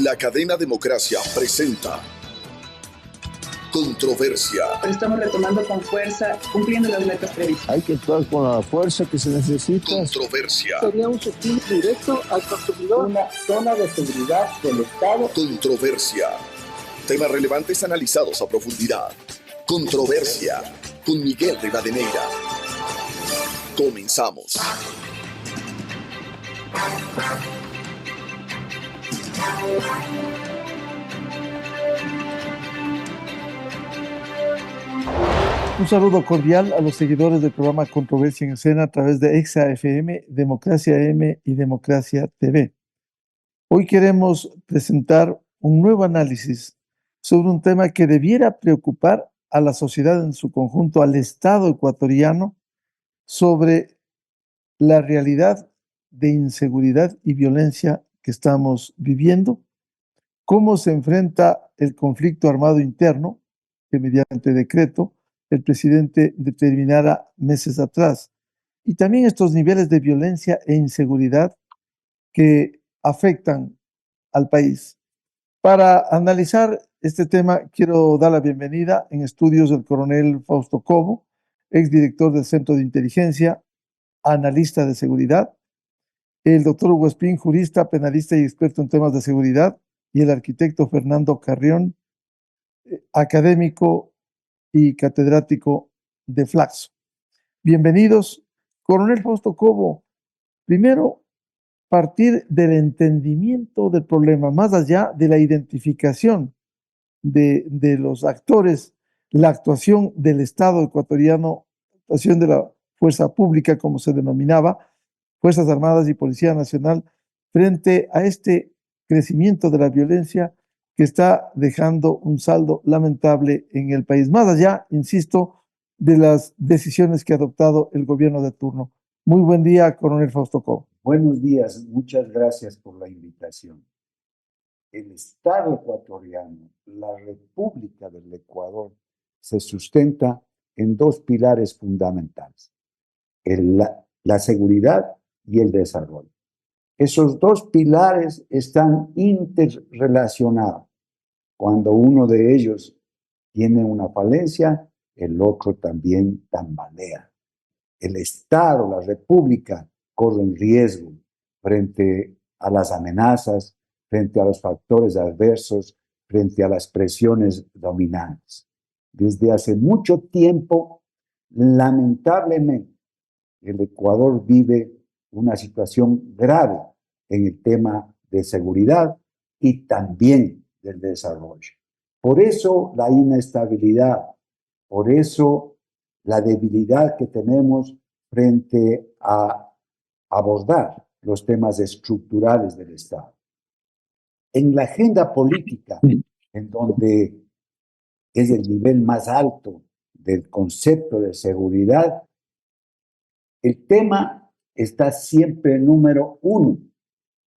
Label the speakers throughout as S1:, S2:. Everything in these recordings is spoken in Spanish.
S1: La cadena Democracia presenta Controversia.
S2: Estamos retomando con fuerza, cumpliendo las metas previstas.
S3: Hay que actuar con la fuerza que se necesita.
S1: Controversia.
S3: Sería un subsidio directo al consumidor.
S4: Una zona de seguridad del Estado.
S1: Controversia. Temas relevantes analizados a profundidad. Controversia. Con Miguel Rivadeneira. Comenzamos.
S5: Un saludo cordial a los seguidores del programa Controversia en Escena a través de EXA-FM, Democracia M y Democracia TV. Hoy queremos presentar un nuevo análisis sobre un tema que debiera preocupar a la sociedad en su conjunto, al Estado ecuatoriano, sobre la realidad de inseguridad y violencia que estamos viviendo, cómo se enfrenta el conflicto armado interno, que mediante decreto el presidente determinara meses atrás, y también estos niveles de violencia e inseguridad que afectan al país. Para analizar este tema, quiero dar la bienvenida en estudios del coronel Fausto Cobo, exdirector del Centro de Inteligencia, analista de seguridad, el doctor Hugo Espín, jurista, penalista y experto en temas de seguridad, y el arquitecto Fernando Carrión, académico y catedrático de Flaxo. Bienvenidos. Coronel Fausto Cobo, primero, partir del entendimiento del problema, más allá de la identificación de los actores, la actuación del Estado ecuatoriano, actuación de la fuerza pública, como se denominaba, Fuerzas Armadas y Policía Nacional, frente a este crecimiento de la violencia que está dejando un saldo lamentable en el país, más allá, insisto, de las decisiones que ha adoptado el gobierno de turno. Muy buen día, coronel Fausto Cobo.
S4: Buenos días, muchas gracias por la invitación. El Estado ecuatoriano, la República del Ecuador, se sustenta en dos pilares fundamentales, la seguridad y el desarrollo. Esos dos pilares están interrelacionados. Cuando uno de ellos tiene una falencia, el otro también tambalea. El Estado, la República, corren riesgo frente a las amenazas, frente a los factores adversos, frente a las presiones dominantes. Desde hace mucho tiempo, lamentablemente, el Ecuador vive una situación grave en el tema de seguridad y también del desarrollo. Por eso la inestabilidad, por eso la debilidad que tenemos frente a abordar los temas estructurales del Estado. En la agenda política, en donde es el nivel más alto del concepto de seguridad, el tema está siempre número uno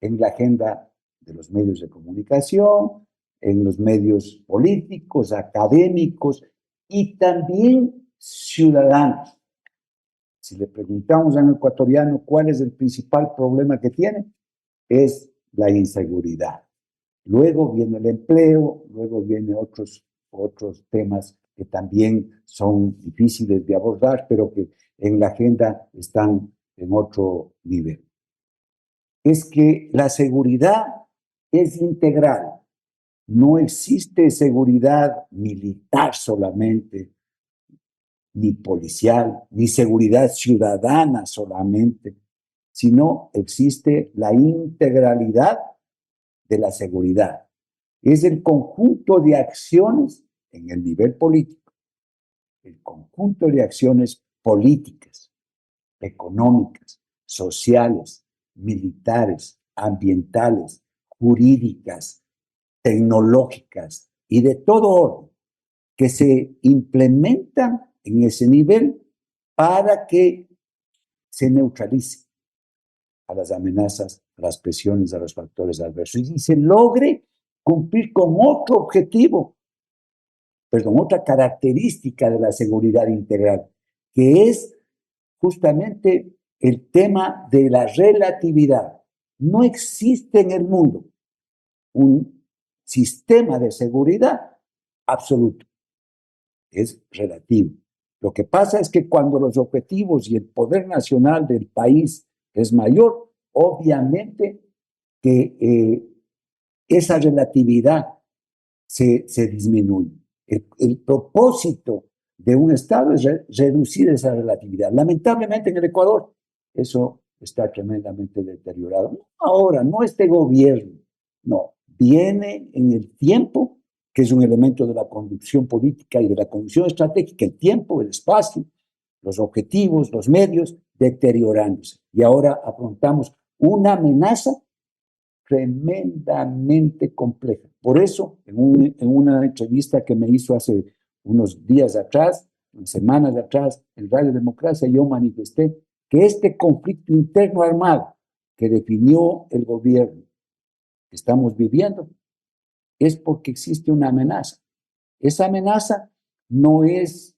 S4: en la agenda de los medios de comunicación, en los medios políticos, académicos y también ciudadanos. Si le preguntamos a un ecuatoriano cuál es el principal problema que tiene, es la inseguridad. Luego viene el empleo, luego vienen otros temas que también son difíciles de abordar, pero que en la agenda están en otro nivel. Es que la seguridad es integral. No existe seguridad militar solamente, ni policial, ni seguridad ciudadana solamente, sino existe la integralidad de la seguridad. Es el conjunto de acciones en el nivel político, el conjunto de acciones políticas, económicas, sociales, militares, ambientales, jurídicas, tecnológicas y de todo orden que se implementan en ese nivel para que se neutralice a las amenazas, a las presiones, a los factores adversos y se logre cumplir con otro objetivo, otra característica de la seguridad integral, que es justamente el tema de la relatividad. No existe en el mundo un sistema de seguridad absoluto. Es relativo. Lo que pasa es que cuando los objetivos y el poder nacional del país es mayor, obviamente que esa relatividad se disminuye. El propósito de un Estado es reducir esa relatividad. Lamentablemente en el Ecuador eso está tremendamente deteriorado. No ahora, no este gobierno, no. Viene en el tiempo, que es un elemento de la conducción política y de la conducción estratégica, el tiempo, el espacio, los objetivos, los medios, deteriorándose. Y ahora afrontamos una amenaza tremendamente compleja. Por eso, en una entrevista que me hizo hace unos días atrás, semanas atrás, en Radio Democracia, yo manifesté que este conflicto interno armado que definió el gobierno que estamos viviendo es porque existe una amenaza. Esa amenaza no es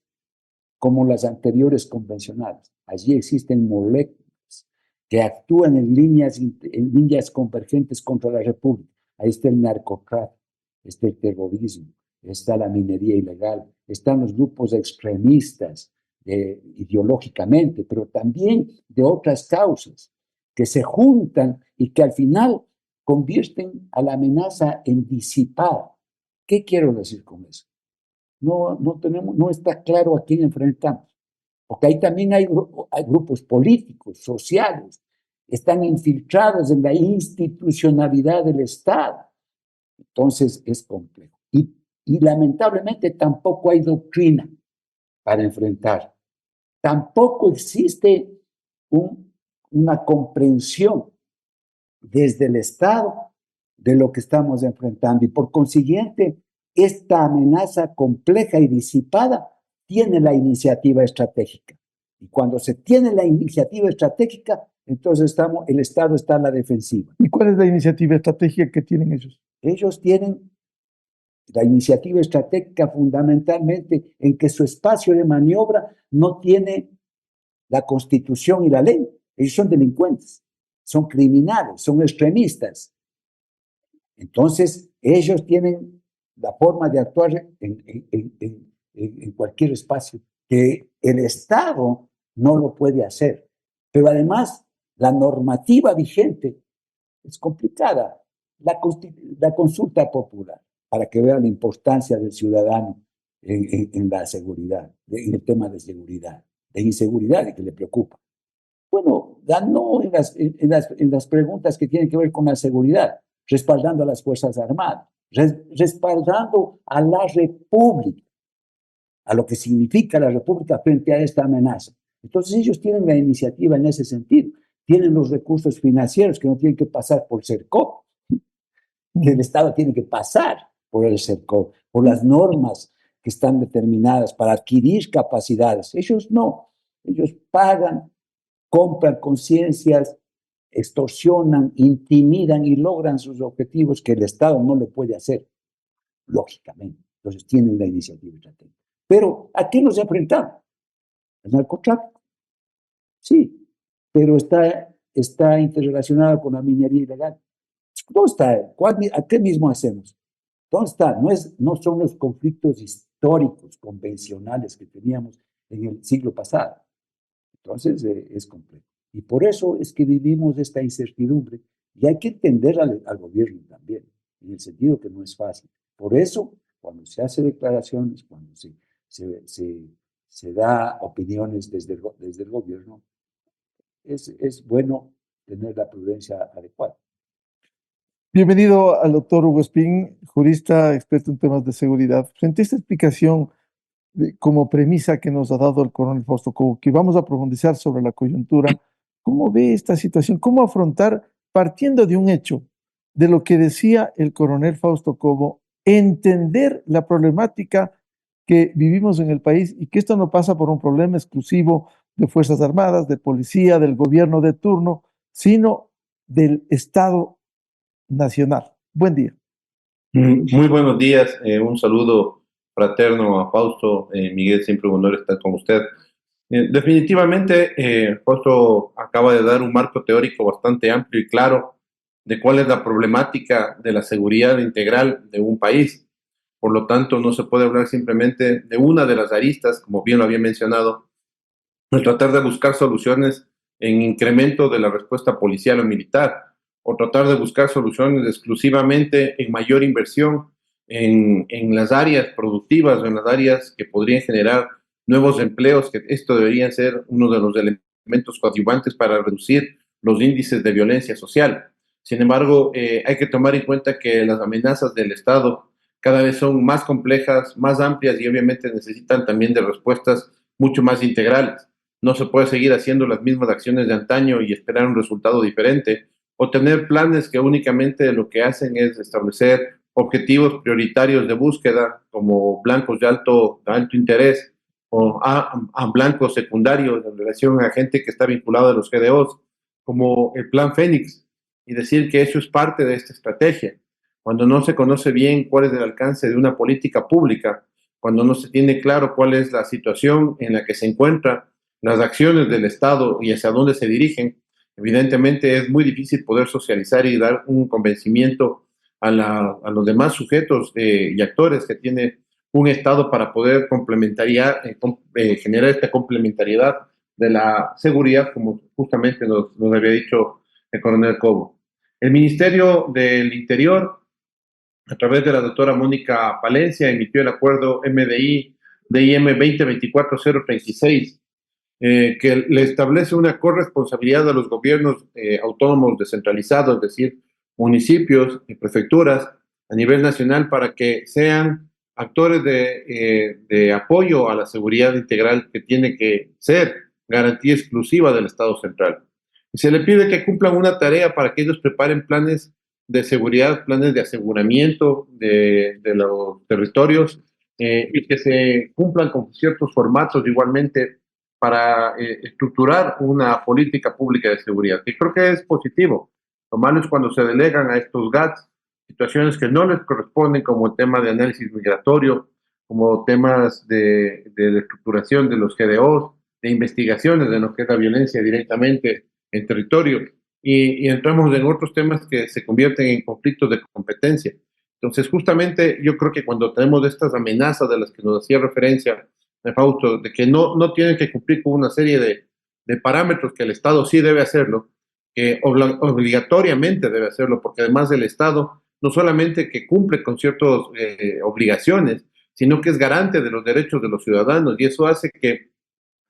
S4: como las anteriores convencionales. Allí existen moléculas que actúan en líneas convergentes contra la República. Ahí está el narcotráfico, está el terrorismo, está la minería ilegal, están los grupos extremistas ideológicamente, pero también de otras causas que se juntan y que al final convierten a la amenaza en disipada. ¿Qué quiero decir con eso? No está claro a quién enfrentamos. Porque ahí también hay grupos políticos, sociales, están infiltrados en la institucionalidad del Estado. Entonces es complejo. Y lamentablemente tampoco hay doctrina para enfrentar. Tampoco existe una comprensión desde el Estado de lo que estamos enfrentando. Y por consiguiente, esta amenaza compleja y disipada tiene la iniciativa estratégica. Y cuando se tiene la iniciativa estratégica, entonces el Estado está a la defensiva.
S5: ¿Y cuál es la iniciativa estratégica que tienen ellos?
S4: Ellos tienen la iniciativa estratégica fundamentalmente en que su espacio de maniobra no tiene la Constitución y la ley. Ellos son delincuentes, son criminales, son extremistas. Entonces, ellos tienen la forma de actuar en cualquier espacio, que el Estado no lo puede hacer. Pero además, la normativa vigente es complicada. La consulta popular, para que vean la importancia del ciudadano en la seguridad, en el tema de seguridad, de inseguridad y que le preocupa. Bueno, ganó en las preguntas que tienen que ver con la seguridad, respaldando a las Fuerzas Armadas, respaldando a la República, a lo que significa la República frente a esta amenaza. Entonces ellos tienen la iniciativa en ese sentido, tienen los recursos financieros que no tienen que pasar por CERCOP, que el Estado tiene que pasar por el CERCOP, por las normas que están determinadas para adquirir capacidades. Ellos no, ellos pagan, compran conciencias, extorsionan, intimidan y logran sus objetivos que el Estado no lo puede hacer, lógicamente. Entonces tienen la iniciativa estratégica. Pero ¿a qué nos enfrentamos? ¿El narcotráfico? Sí, pero está interrelacionado con la minería ilegal. ¿Dónde está? ¿A qué mismo hacemos? ¿Dónde está? No son los conflictos históricos, convencionales que teníamos en el siglo pasado. Entonces es complejo. Y por eso es que vivimos esta incertidumbre y hay que entender al gobierno también, en el sentido que no es fácil. Por eso, cuando se hace declaraciones, cuando se da opiniones desde el gobierno, es bueno tener la prudencia adecuada.
S5: Bienvenido al doctor Hugo Espín, jurista, experto en temas de seguridad. Frente a esta explicación como premisa que nos ha dado el coronel Fausto Cobo, que vamos a profundizar sobre la coyuntura, ¿cómo ve esta situación? ¿Cómo afrontar, partiendo de un hecho, de lo que decía el coronel Fausto Cobo, entender la problemática que vivimos en el país y que esto no pasa por un problema exclusivo de Fuerzas Armadas, de policía, del gobierno de turno, sino del Estado nacional? Buen día.
S6: Muy buenos días, un saludo fraterno a Fausto. Miguel, siempre un honor estar con usted. Definitivamente, Fausto acaba de dar un marco teórico bastante amplio y claro de cuál es la problemática de la seguridad integral de un país. Por lo tanto, no se puede hablar simplemente de una de las aristas, como bien lo había mencionado, el tratar de buscar soluciones en incremento de la respuesta policial o militar, o tratar de buscar soluciones exclusivamente en mayor inversión en las áreas productivas o en las áreas que podrían generar nuevos empleos, que esto debería ser uno de los elementos coadyuvantes para reducir los índices de violencia social. Sin embargo, hay que tomar en cuenta que las amenazas del Estado cada vez son más complejas, más amplias y obviamente necesitan también de respuestas mucho más integrales. No se puede seguir haciendo las mismas acciones de antaño y esperar un resultado diferente, o tener planes que únicamente lo que hacen es establecer objetivos prioritarios de búsqueda, como blancos de alto interés, o a blancos secundarios en relación a gente que está vinculada a los GDOs, como el Plan Fénix, y decir que eso es parte de esta estrategia. Cuando no se conoce bien cuál es el alcance de una política pública, cuando no se tiene claro cuál es la situación en la que se encuentra, las acciones del Estado y hacia dónde se dirigen, evidentemente es muy difícil poder socializar y dar un convencimiento a los demás sujetos y actores que tiene un Estado para poder generar esta complementariedad de la seguridad, como justamente nos había dicho el coronel Cobo. El Ministerio del Interior, a través de la doctora Mónica Palencia, emitió el acuerdo MDI-DIM 2024-036, que le establece una corresponsabilidad a los gobiernos autónomos descentralizados, es decir, municipios y prefecturas a nivel nacional, para que sean actores de apoyo a la seguridad integral que tiene que ser garantía exclusiva del Estado central. Y se le pide que cumplan una tarea para que ellos preparen planes de seguridad, planes de aseguramiento de los territorios, y que se cumplan con ciertos formatos igualmente para estructurar una política pública de seguridad, que creo que es positivo. Lo malo es cuando se delegan a estos GATS situaciones que no les corresponden, como el tema de análisis migratorio, como temas de la estructuración de los GDOs, de investigaciones de lo que es la violencia directamente en territorio, y entramos en otros temas que se convierten en conflictos de competencia. Entonces, justamente yo creo que cuando tenemos estas amenazas de las que nos hacía referencia Fausto, de que no tienen que cumplir con una serie de parámetros, que el Estado sí debe hacerlo, que obligatoriamente debe hacerlo, porque además el Estado no solamente que cumple con ciertas obligaciones, sino que es garante de los derechos de los ciudadanos, y eso hace que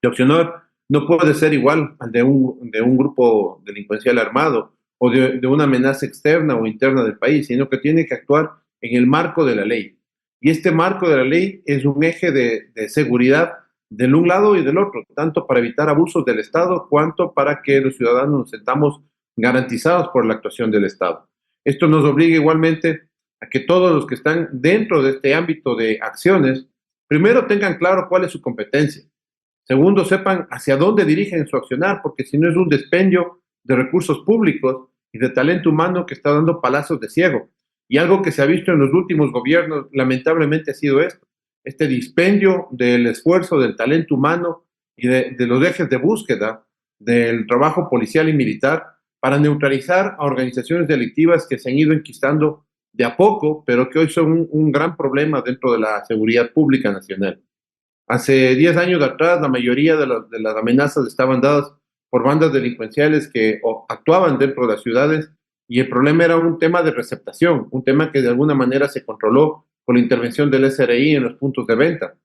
S6: el accionar no puede ser igual al de un grupo delincuencial armado o de una amenaza externa o interna del país, sino que tiene que actuar en el marco de la ley. Y este marco de la ley es un eje de seguridad del un lado y del otro, tanto para evitar abusos del Estado, cuanto para que los ciudadanos nos sentamos garantizados por la actuación del Estado. Esto nos obliga igualmente a que todos los que están dentro de este ámbito de acciones, primero tengan claro cuál es su competencia. Segundo, sepan hacia dónde dirigen su accionar, porque si no es un dispendio de recursos públicos y de talento humano que está dando palazos de ciego. Y algo que se ha visto en los últimos gobiernos, lamentablemente, ha sido esto: este dispendio del esfuerzo, del talento humano y de los ejes de búsqueda del trabajo policial y militar para neutralizar a organizaciones delictivas que se han ido enquistando de a poco, pero que hoy son un gran problema dentro de la seguridad pública nacional. Hace 10 años atrás, la mayoría de las amenazas estaban dadas por bandas delincuenciales que actuaban dentro de las ciudades, y el problema era un tema de receptación, un tema que de alguna manera se controló con la intervención del SRI en los puntos de venta,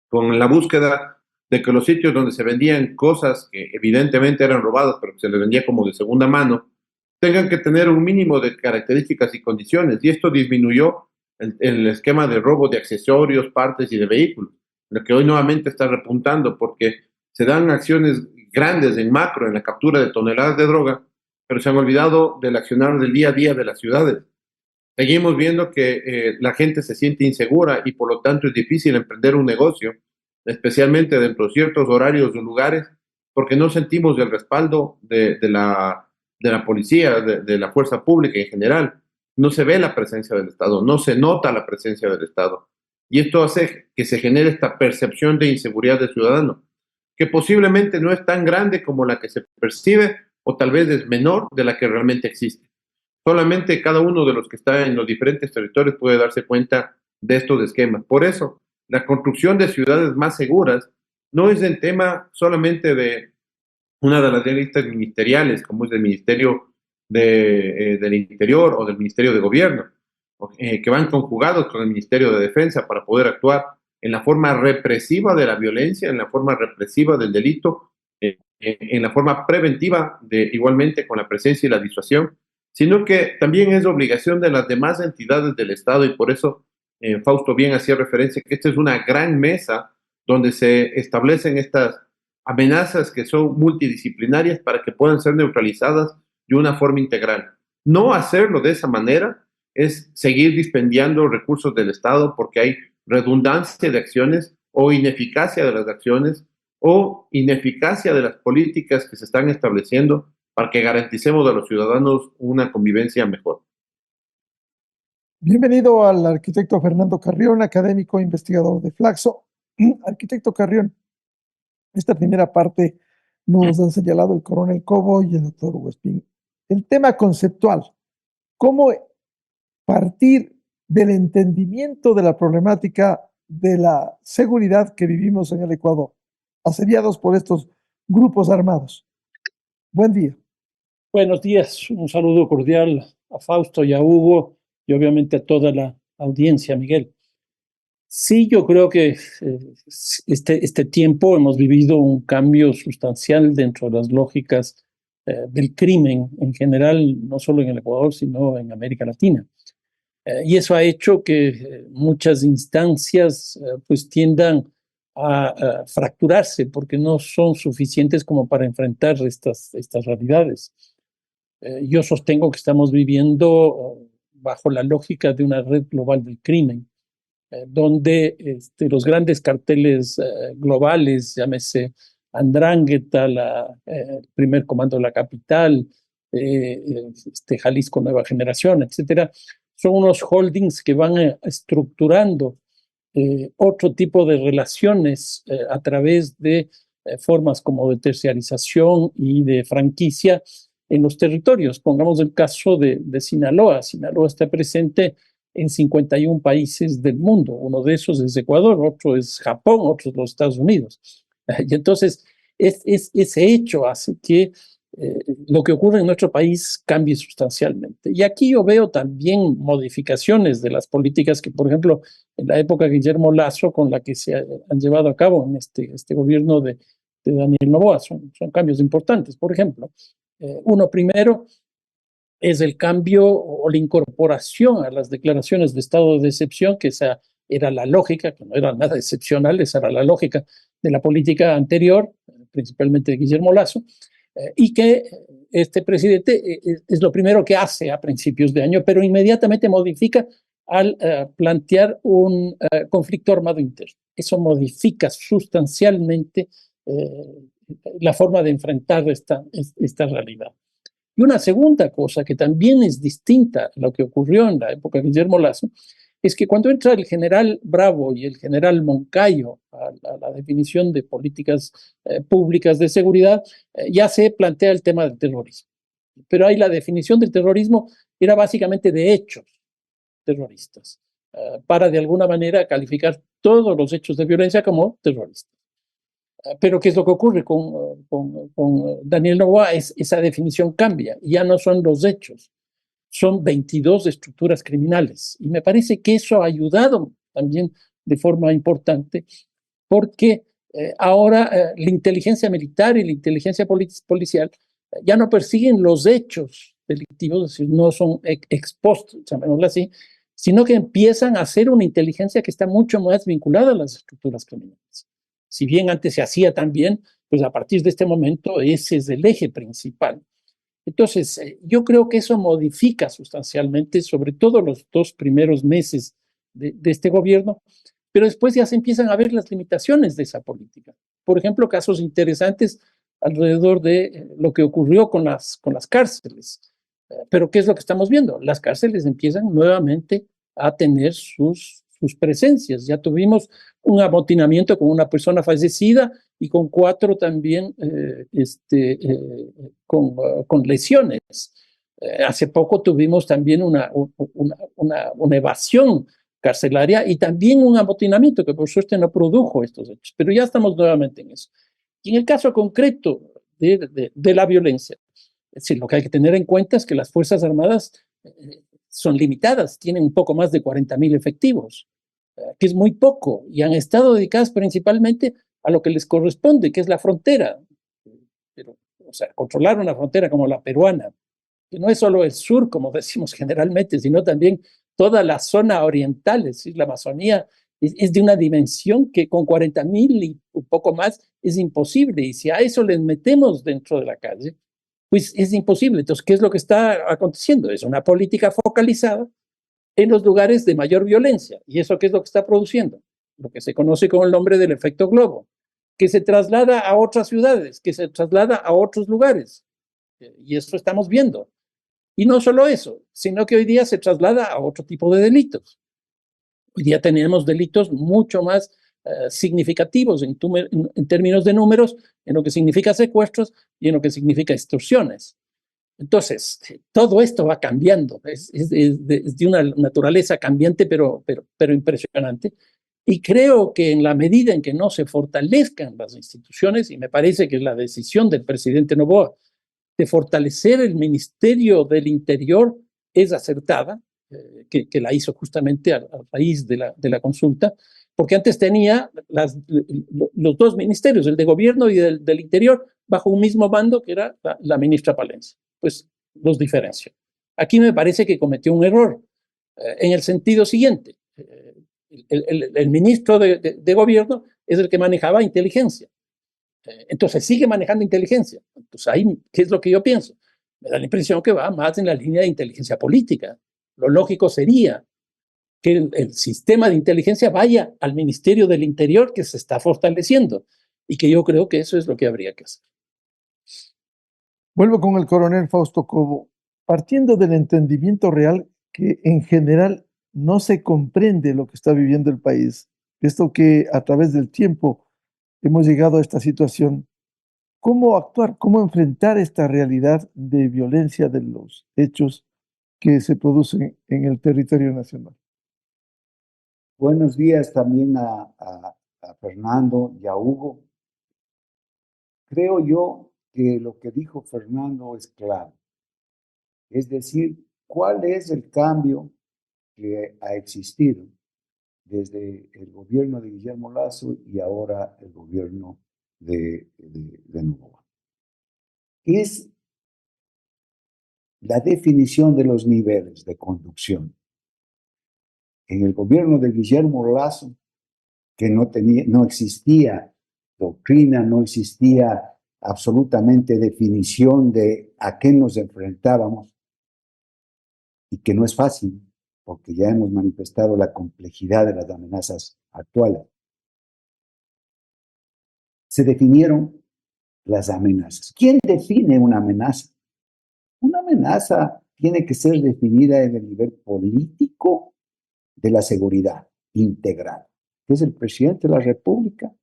S6: con la búsqueda de que los sitios donde se vendían cosas que evidentemente eran robadas, pero que se les vendía como de segunda mano, tengan que tener un mínimo de características y condiciones, y esto disminuyó el esquema de robo de accesorios, partes y de vehículos, lo que hoy nuevamente está repuntando, porque se dan acciones grandes en macro en la captura de toneladas de droga, pero se han olvidado del accionar del día a día de las ciudades. Seguimos viendo que la gente se siente insegura y por lo tanto es difícil emprender un negocio, especialmente dentro de ciertos horarios o lugares, porque no sentimos el respaldo de la policía, de la fuerza pública en general. No se ve la presencia del Estado, no se nota la presencia del Estado. Y esto hace que se genere esta percepción de inseguridad del ciudadano, que posiblemente no es tan grande como la que se percibe, o tal vez es menor de la que realmente existe. Solamente cada uno de los que está en los diferentes territorios puede darse cuenta de estos esquemas. Por eso, la construcción de ciudades más seguras no es el tema solamente de una de las listas ministeriales, como es el Ministerio del Interior o del Ministerio de Gobierno, que van conjugados con el Ministerio de Defensa para poder actuar en la forma represiva de la violencia, en la forma represiva del delito, en la forma preventiva, igualmente con la presencia y la disuasión, sino que también es obligación de las demás entidades del Estado, y por eso Fausto bien hacía referencia que esta es una gran mesa donde se establecen estas amenazas que son multidisciplinarias para que puedan ser neutralizadas de una forma integral. No hacerlo de esa manera es seguir dispendiando recursos del Estado, porque hay redundancia de acciones o ineficacia de las acciones o ineficacia de las políticas que se están estableciendo para que garanticemos a los ciudadanos una convivencia mejor.
S5: Bienvenido al arquitecto Fernando Carrión, académico e investigador de Flaxo. Arquitecto Carrión, esta primera parte nos han señalado el coronel Cobo y el doctor Hugo Espín. El tema conceptual, ¿cómo partir del entendimiento de la problemática de la seguridad que vivimos en el Ecuador, asediados por estos grupos armados? Buen día.
S7: Buenos días, un saludo cordial a Fausto y a Hugo y obviamente a toda la audiencia, Miguel. Sí, yo creo que este tiempo hemos vivido un cambio sustancial dentro de las lógicas del crimen en general, no solo en el Ecuador, sino en América Latina. Y eso ha hecho que muchas instancias pues tiendan a fracturarse porque no son suficientes como para enfrentar estas realidades. Yo sostengo que estamos viviendo bajo la lógica de una red global del crimen, donde los grandes carteles globales, llámese Andrangheta, el primer comando de la capital, Jalisco Nueva Generación, etcétera, son unos holdings que van estructurando otro tipo de relaciones a través de formas como de terciarización y de franquicia en los territorios. Pongamos el caso de Sinaloa. Sinaloa está presente en 51 países del mundo. Uno de esos es Ecuador, otro es Japón, otro es los Estados Unidos. Y entonces, ese hecho hace que lo que ocurre en nuestro país cambie sustancialmente. Y aquí yo veo también modificaciones de las políticas que, por ejemplo, en la época de Guillermo Lasso, con la que se han llevado a cabo en este gobierno de Daniel Noboa, son cambios importantes. Por ejemplo, uno primero es el cambio o la incorporación a las declaraciones de estado de excepción, que esa era la lógica, que no era nada excepcional, esa era la lógica de la política anterior, principalmente de Guillermo Lasso, y que este presidente es lo primero que hace a principios de año, pero inmediatamente modifica al plantear un conflicto armado interno. Eso modifica sustancialmente la forma de enfrentar esta realidad. Y una segunda cosa que también es distinta a lo que ocurrió en la época de Guillermo Lasso, es que cuando entra el general Bravo y el general Moncayo a la definición de políticas públicas de seguridad, ya se plantea el tema del terrorismo. Pero ahí la definición del terrorismo era básicamente de hechos terroristas, para de alguna manera calificar todos los hechos de violencia como terroristas. Pero ¿qué es lo que ocurre con Daniel Noboa? Esa definición cambia, ya no son los hechos, son 22 estructuras criminales. Y me parece que eso ha ayudado también de forma importante, porque ahora la inteligencia militar y la inteligencia policial ya no persiguen los hechos delictivos, es decir, no son ex post, llamémoslo así, sino que empiezan a hacer una inteligencia que está mucho más vinculada a las estructuras criminales. Si bien antes se hacía también, pues a partir de este momento ese es el eje principal. Entonces, yo creo que eso modifica sustancialmente, sobre todo los 2 primeros meses de este gobierno, pero después ya se empiezan a ver las limitaciones de esa política. Por ejemplo, casos interesantes alrededor de lo que ocurrió con las cárceles. Pero ¿qué es lo que estamos viendo? Las cárceles empiezan nuevamente a tener sus presencias. Ya tuvimos un amotinamiento con una persona fallecida y con 4 también con lesiones. Hace poco tuvimos también una evasión carcelaria y también un amotinamiento que por suerte no produjo estos hechos, pero ya estamos nuevamente en eso. Y en el caso concreto de la violencia, es decir, lo que hay que tener en cuenta es que las Fuerzas Armadas son limitadas, tienen un poco más de 40.000 efectivos, que es muy poco, y han estado dedicadas principalmente a lo que les corresponde, que es la frontera. Pero, o sea, controlar una frontera como la peruana, que no es solo el sur, como decimos generalmente, sino también toda la zona oriental, es decir, la Amazonía, es de una dimensión que con 40.000 y un poco más es imposible. Y si a eso les metemos dentro de la calle, pues es imposible. Entonces, ¿qué es lo que está aconteciendo? Es una política focalizada en los lugares de mayor violencia. ¿Y eso qué es lo que está produciendo? Lo que se conoce con el nombre del efecto globo, que se traslada a otras ciudades, que se traslada a otros lugares. Y esto estamos viendo. Y no solo eso, sino que hoy día se traslada a otro tipo de delitos. Hoy día tenemos delitos mucho más significativos en términos de números, en lo que significa secuestros y en lo que significa extorsiones. Entonces, todo esto va cambiando, es de una naturaleza cambiante, pero impresionante. Y creo que en la medida en que no se fortalezcan las instituciones, y me parece que la decisión del presidente Noboa de fortalecer el Ministerio del Interior es acertada, que la hizo justamente a raíz de la consulta, porque antes tenía los dos ministerios, el de Gobierno y del Interior, bajo un mismo mando que era la ministra Palencia. Pues los diferenció. Aquí me parece que cometió un error, en el sentido siguiente. El ministro de Gobierno es el que manejaba inteligencia. Entonces sigue manejando inteligencia. Entonces ahí, ¿qué es lo que yo pienso? Me da la impresión que va más en la línea de inteligencia política. Lo lógico sería que el sistema de inteligencia vaya al Ministerio del Interior, que se está fortaleciendo, y que yo creo que eso es lo que habría que hacer.
S5: Vuelvo con el coronel Fausto Cobo. Partiendo del entendimiento real que en general no se comprende lo que está viviendo el país, esto que a través del tiempo hemos llegado a esta situación, ¿cómo actuar, cómo enfrentar esta realidad de violencia de los hechos que se producen en el territorio nacional?
S4: Buenos días también a Fernando y a Hugo. Creo yo que lo que dijo Fernando es claro. Es decir, ¿cuál es el cambio que ha existido desde el gobierno de Guillermo Lasso y ahora el gobierno de Noboa? Es la definición de los niveles de conducción. En el gobierno de Guillermo Lasso, que no existía doctrina, no existía absolutamente definición de a qué nos enfrentábamos, y que no es fácil, porque ya hemos manifestado la complejidad de las amenazas actuales. Se definieron las amenazas. ¿Quién define una amenaza? Una amenaza tiene que ser definida en el nivel político de la seguridad integral, que es el presidente de la República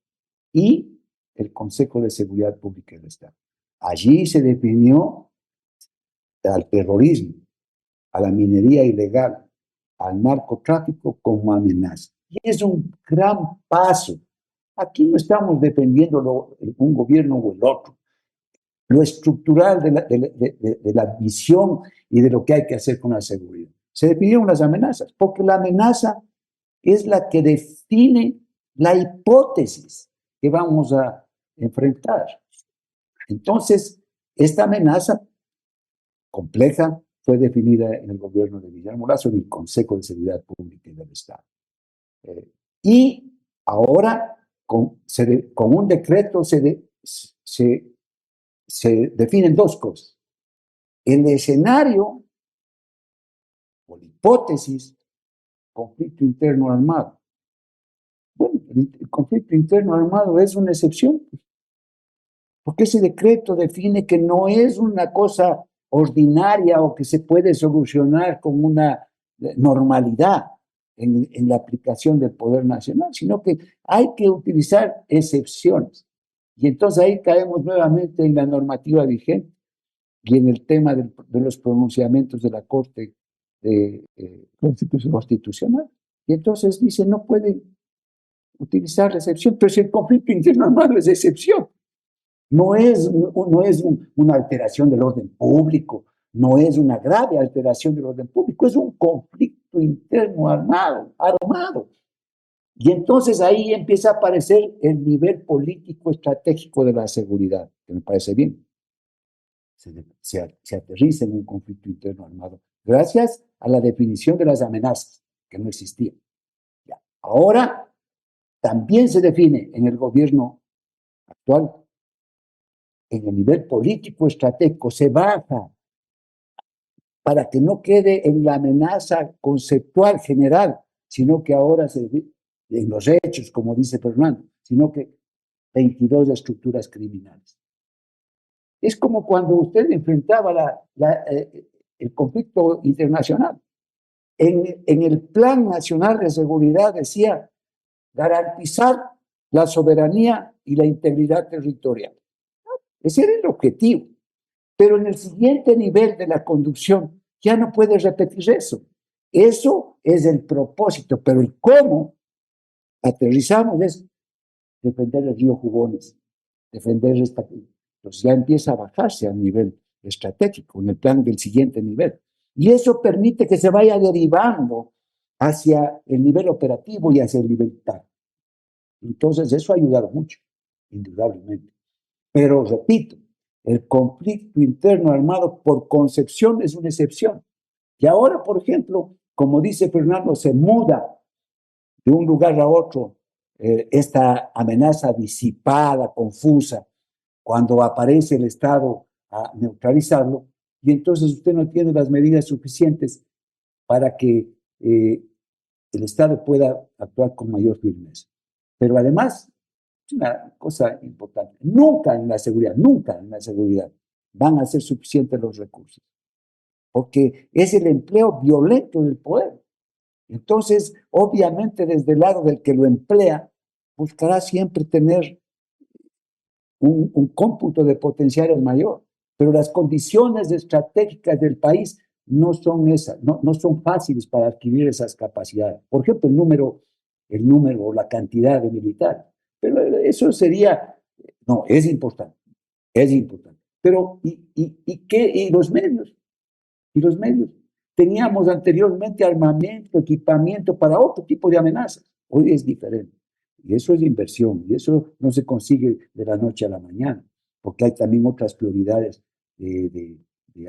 S4: y el Consejo de Seguridad Pública del Estado. Allí se definió al terrorismo, a la minería ilegal, al narcotráfico como amenaza. Y es un gran paso. Aquí no estamos defendiendo un gobierno o el otro. Lo estructural de la visión y de lo que hay que hacer con la seguridad. Se definieron las amenazas, porque la amenaza es la que define la hipótesis que vamos a enfrentar. Entonces, esta amenaza compleja fue definida en el gobierno de Guillermo Lasso, en el Consejo de Seguridad Pública y del Estado. Y ahora, con un decreto, se definen dos cosas. El escenario, o la hipótesis, conflicto interno armado. Bueno, el conflicto interno armado es una excepción, porque ese decreto define que no es una cosa ordinaria o que se puede solucionar con una normalidad en la aplicación del poder nacional, sino que hay que utilizar excepciones. Y entonces ahí caemos nuevamente en la normativa vigente. y en el tema de los pronunciamientos de la Corte Constitucional. Y entonces dice, no pueden utilizar la excepción, pero si el conflicto interno armado es excepción, no es una alteración del orden público, no es una grave alteración del orden público, es un conflicto interno armado. Y entonces ahí empieza a aparecer el nivel político estratégico de la seguridad, que me parece bien. Se aterriza en un conflicto interno armado, gracias a la definición de las amenazas, que no existían. Ya. Ahora también se define en el gobierno actual, en el nivel político estratégico, se baja para que no quede en la amenaza conceptual general, sino que ahora en los hechos, como dice Fernando, sino que 22 estructuras criminales. Es como cuando usted enfrentaba el conflicto internacional. En el Plan Nacional de Seguridad decía garantizar la soberanía y la integridad territorial. Ese era el objetivo. Pero en el siguiente nivel de la conducción ya no puedes repetir eso. Eso es el propósito, pero el cómo aterrizamos es defender el río Jugones, defender esta. Entonces ya empieza a bajarse a nivel estratégico, en el plan del siguiente nivel. Y eso permite que se vaya derivando hacia el nivel operativo y hacia el nivel táctico. Entonces eso ha ayudado mucho, indudablemente. Pero repito, el conflicto interno armado por concepción es una excepción. Y ahora, por ejemplo, como dice Fernando, se muda de un lugar a otro esta amenaza disipada, confusa, cuando aparece el Estado a neutralizarlo, y entonces usted no tiene las medidas suficientes para que el Estado pueda actuar con mayor firmeza. Pero además, es una cosa importante, nunca en la seguridad van a ser suficientes los recursos, porque es el empleo violento del poder. Entonces, obviamente, desde el lado del que lo emplea, buscará siempre tener un cómputo de potenciales mayor, pero las condiciones estratégicas del país no son esas, no son fáciles para adquirir esas capacidades. Por ejemplo, el número o la cantidad de militares. Pero eso sería, no, es importante. Pero, ¿y los medios? ¿Y los medios? Teníamos anteriormente armamento, equipamiento para otro tipo de amenazas. Hoy es diferente. Y eso es inversión. Y eso no se consigue de la noche a la mañana. Porque hay también otras prioridades de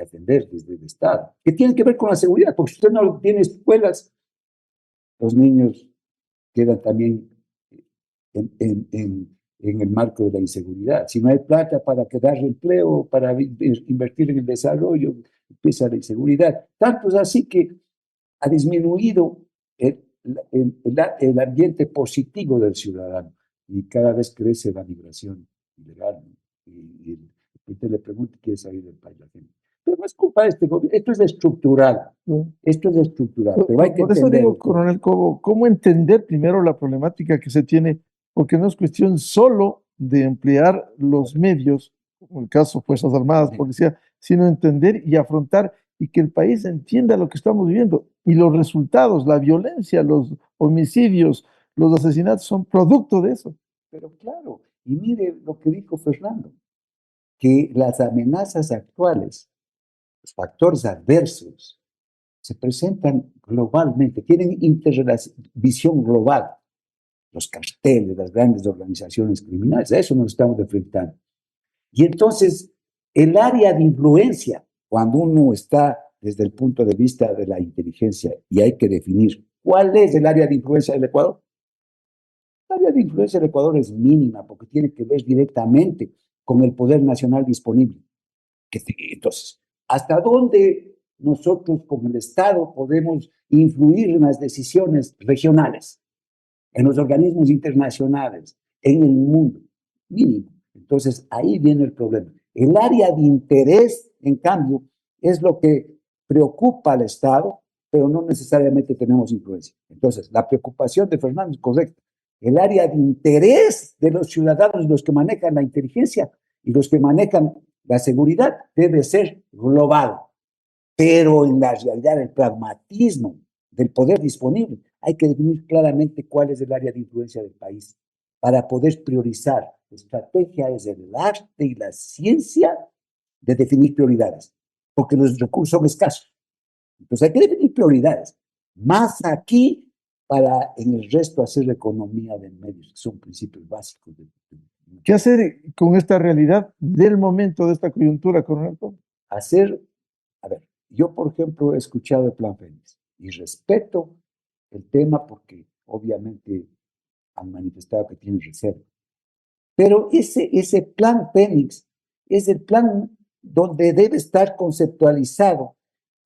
S4: atender desde el Estado. Que tienen que ver con la seguridad. Porque si usted no tiene escuelas, los niños quedan también en el marco de la inseguridad. Si no hay plata para dar empleo, para invertir en el desarrollo, empieza la inseguridad. Tanto es así que ha disminuido el ambiente positivo del ciudadano y cada vez crece la migración ilegal. Y usted le pregunta, ¿quiere salir del país la gente? Pero no es culpa de este gobierno, esto es estructural. Esto es estructural. Pero hay que
S5: por eso digo, coronel Cobo, ¿cómo entender primero la problemática que se tiene? Porque no es cuestión solo de emplear los medios, como el caso Fuerzas Armadas, Policía, sino entender y afrontar y que el país entienda lo que estamos viviendo. Y los resultados, la violencia, los homicidios, los asesinatos son producto de eso.
S4: Pero claro, y mire lo que dijo Fernando, que las amenazas actuales, los factores adversos, se presentan globalmente, tienen visión global. Los carteles, las grandes organizaciones criminales, a eso nos estamos enfrentando. Y entonces, el área de influencia, cuando uno está desde el punto de vista de la inteligencia, y hay que definir cuál es el área de influencia del Ecuador. El área de influencia del Ecuador es mínima, porque tiene que ver directamente con el poder nacional disponible. Entonces, ¿hasta dónde nosotros como el Estado podemos influir en las decisiones regionales, en los organismos internacionales, en el mundo? Mínimo. Entonces, ahí viene el problema. El área de interés, en cambio, es lo que preocupa al Estado, pero no necesariamente tenemos influencia. Entonces, la preocupación de Fernando es correcta. El área de interés de los ciudadanos, los que manejan la inteligencia y los que manejan La seguridad debe ser global, pero en la realidad el pragmatismo del poder disponible hay que definir claramente cuál es el área de influencia del país para poder priorizar. La estrategia es el arte y la ciencia de definir prioridades, porque los recursos son escasos. Entonces hay que definir prioridades. Más aquí para en el resto hacer economía de medios, que son principios básicos.
S5: ¿Qué hacer con esta realidad del momento de esta coyuntura, coronel?
S4: Hacer, a ver, yo por ejemplo he escuchado el Plan Fénix y respeto el tema porque obviamente han manifestado que tienen reserva. Pero ese Plan Fénix es el plan donde debe estar conceptualizado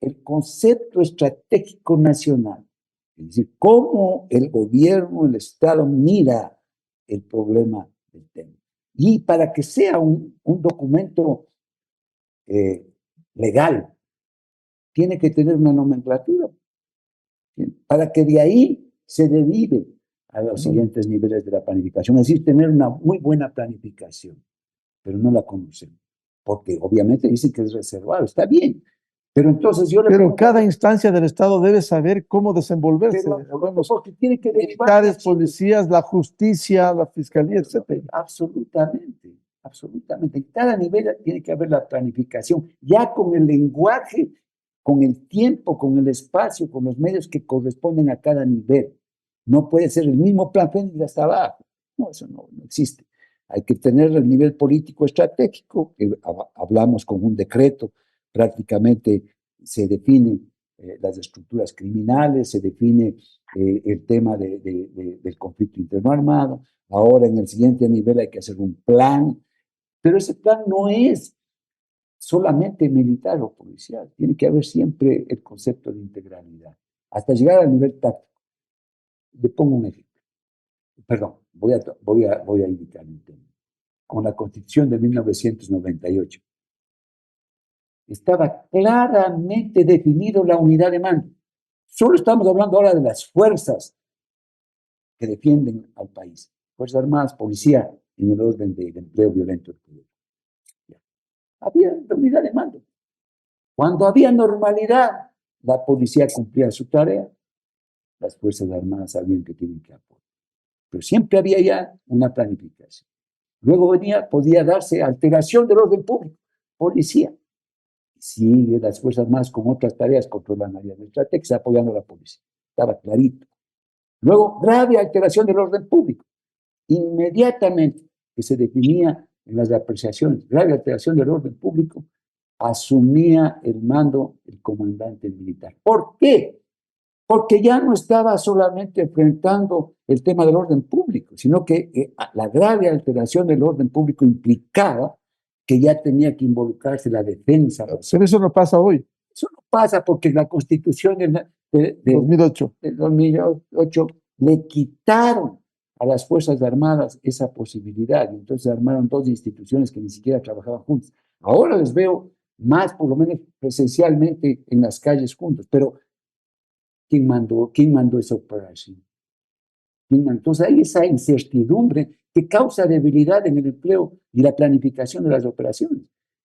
S4: el concepto estratégico nacional. Es decir, cómo el gobierno, el Estado mira el problema del tema. Y para que sea un documento legal, tiene que tener una nomenclatura, para que de ahí se derive a los siguientes niveles de la planificación. Es decir, tener una muy buena planificación, pero no la conocemos, porque obviamente dicen que es reservado, está bien, pero entonces yo le
S5: Pero
S4: pregunto,
S5: cada instancia del Estado debe saber cómo desenvolverse.
S4: porque tiene que derivar
S5: Militares, policías, la justicia, la fiscalía, etcétera.
S4: absolutamente, absolutamente. En cada nivel tiene que haber la planificación, ya con el lenguaje, con el tiempo, con el espacio, con los medios que corresponden a cada nivel. No puede ser el mismo plan Fénix hasta abajo. No, eso no existe. Hay que tener el nivel político estratégico, que hablamos con un decreto, prácticamente se definen las estructuras criminales, se define el tema del conflicto interno armado. Ahora en el siguiente nivel hay que hacer un plan, pero ese plan no es solamente militar o policial, tiene que haber siempre el concepto de integralidad, hasta llegar al nivel táctico. Le pongo un ejemplo. Perdón, voy a indicar un tema. Con la Constitución de 1998, estaba claramente definido la unidad de mando. Solo estamos hablando ahora de las fuerzas que defienden al país. Fuerzas Armadas, policía, en el orden del empleo violento del poder. Había la unidad de mando. Cuando había normalidad, la policía cumplía su tarea, las Fuerzas Armadas sabían que tienen que apoyar. Pero siempre había ya una planificación. Luego podía darse alteración del orden público, policía. Sigue las Fuerzas Armadas con otras tareas, controlan áreas estratégicas, apoyando a la policía. Estaba clarito. Luego, grave alteración del orden público. Inmediatamente que se definía en las apreciaciones, grave alteración del orden público, asumía el mando el comandante militar. ¿Por qué? Porque ya no estaba solamente enfrentando el tema del orden público, sino que la grave alteración del orden público implicaba que ya tenía que involucrarse la defensa.
S5: Pero eso no pasa hoy.
S4: Eso no pasa porque la Constitución de
S5: 2008.
S4: del 2008 le quitaron a las Fuerzas Armadas esa posibilidad. Y entonces armaron dos instituciones que ni siquiera trabajaban juntas. Ahora les veo más, por lo menos presencialmente, en las calles juntos. Pero ¿quién mandó esa operación? Entonces hay esa incertidumbre que causa debilidad en el empleo y la planificación de las operaciones.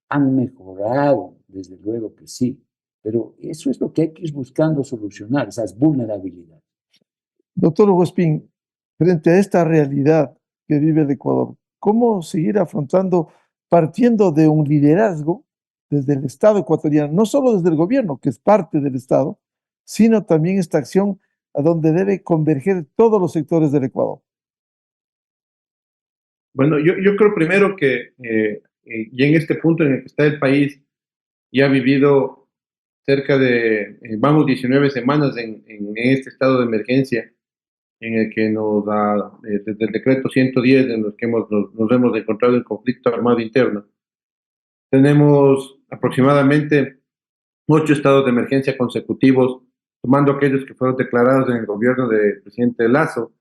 S4: Han mejorado, desde luego que sí, pero eso es lo que hay que ir buscando solucionar, esas vulnerabilidades.
S5: Doctor Hugo Espín, frente a esta realidad que vive el Ecuador, ¿cómo seguir afrontando, partiendo de un liderazgo desde el Estado ecuatoriano, no solo desde el gobierno, que es parte del Estado, sino también esta acción a donde debe converger todos los sectores del Ecuador?
S6: Bueno, yo creo primero que y en este punto en el que está el país, ya ha vivido cerca de, 19 semanas en este estado de emergencia, en el que nos da, desde el decreto 110, en los que nos hemos encontrado en conflicto armado interno. Tenemos aproximadamente 8 estados de emergencia consecutivos, tomando aquellos que fueron declarados en el gobierno del presidente Lasso,